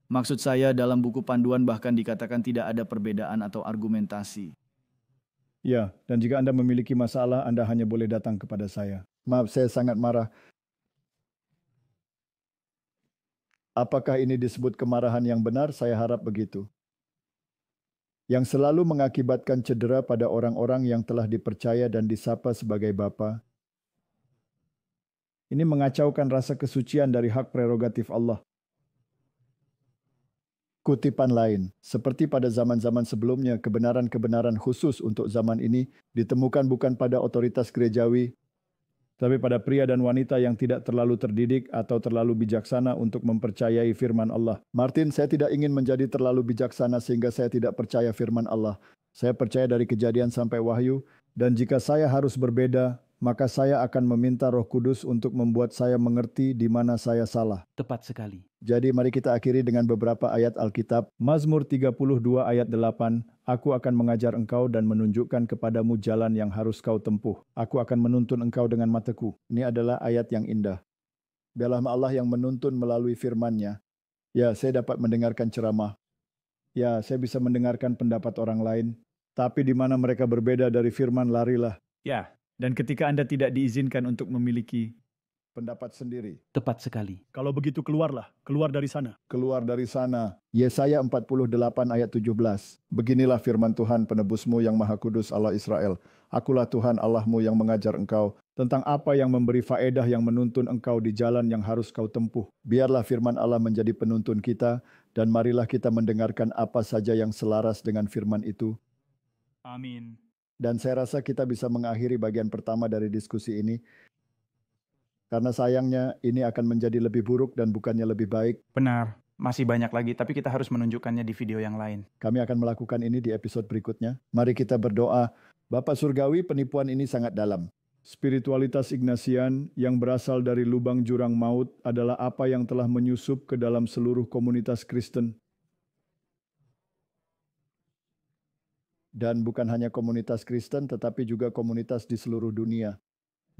Maksud saya dalam buku panduan bahkan dikatakan tidak ada perbedaan atau argumentasi. Ya, dan jika Anda memiliki masalah, Anda hanya boleh datang kepada saya. Maaf, saya sangat marah. Apakah ini disebut kemarahan yang benar? Saya harap begitu. Yang selalu mengakibatkan cedera pada orang-orang yang telah dipercaya dan disapa sebagai Bapa. Ini mengacaukan rasa kesucian dari hak prerogatif Allah. Kutipan lain, seperti pada zaman-zaman sebelumnya, kebenaran-kebenaran khusus untuk zaman ini ditemukan bukan pada otoritas gerejawi, tapi pada pria dan wanita yang tidak terlalu terdidik atau terlalu bijaksana untuk mempercayai firman Allah. Martin, saya tidak ingin menjadi terlalu bijaksana sehingga saya tidak percaya firman Allah. Saya percaya dari Kejadian sampai Wahyu, dan jika saya harus berbeda, maka saya akan meminta Roh Kudus untuk membuat saya mengerti di mana saya salah. Tepat sekali. Jadi mari kita akhiri dengan beberapa ayat Alkitab. Mazmur 32 ayat 8, Aku akan mengajar engkau dan menunjukkan kepadamu jalan yang harus kau tempuh. Aku akan menuntun engkau dengan mataku. Ini adalah ayat yang indah. Biarlah Allah yang menuntun melalui firman-Nya. Ya, saya dapat mendengarkan ceramah. Ya, saya bisa mendengarkan pendapat orang lain. Tapi di mana mereka berbeda dari firman, larilah. Ya. Dan ketika Anda tidak diizinkan untuk memiliki pendapat sendiri. Tepat sekali. Kalau begitu keluar dari sana. Keluar dari sana. Yesaya 48 ayat 17. Beginilah firman Tuhan penebusmu yang Maha Kudus Allah Israel. Akulah Tuhan Allahmu yang mengajar engkau tentang apa yang memberi faedah yang menuntun engkau di jalan yang harus kau tempuh. Biarlah firman Allah menjadi penuntun kita dan marilah kita mendengarkan apa saja yang selaras dengan firman itu. Amin. Dan saya rasa kita bisa mengakhiri bagian pertama dari diskusi ini. Karena sayangnya ini akan menjadi lebih buruk dan bukannya lebih baik. Benar, masih banyak lagi, tapi kita harus menunjukkannya di video yang lain. Kami akan melakukan ini di episode berikutnya. Mari kita berdoa. Bapa Surgawi, penipuan ini sangat dalam. Spiritualitas Ignatian yang berasal dari lubang jurang maut adalah apa yang telah menyusup ke dalam seluruh komunitas Kristen. Dan bukan hanya komunitas Kristen, tetapi juga komunitas di seluruh dunia.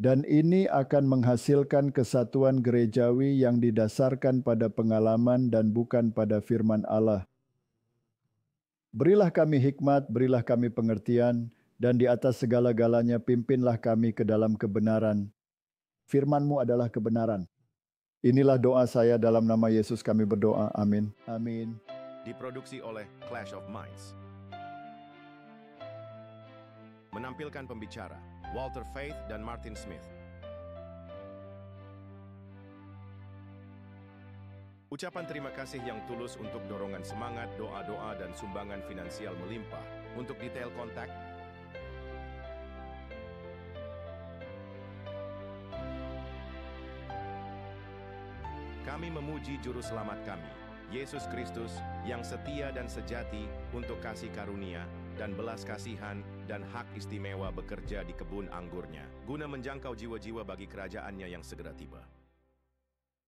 Dan ini akan menghasilkan kesatuan gerejawi yang didasarkan pada pengalaman dan bukan pada firman Allah. Berilah kami hikmat, berilah kami pengertian, dan di atas segala-galanya pimpinlah kami ke dalam kebenaran. Firman-Mu adalah kebenaran. Inilah doa saya dalam nama Yesus kami berdoa. Amin. Amin. Diproduksi oleh Clash of Minds. Menampilkan pembicara Walter Faith dan Martin Smith. Ucapan terima kasih yang tulus untuk dorongan semangat, doa-doa, dan sumbangan finansial melimpah. Untuk detail kontak, Kami memuji Juru Selamat kami, Yesus Kristus, yang setia dan sejati untuk kasih karunia dan belas kasihan dan hak istimewa bekerja di kebun anggurnya, guna menjangkau jiwa-jiwa bagi kerajaannya yang segera tiba.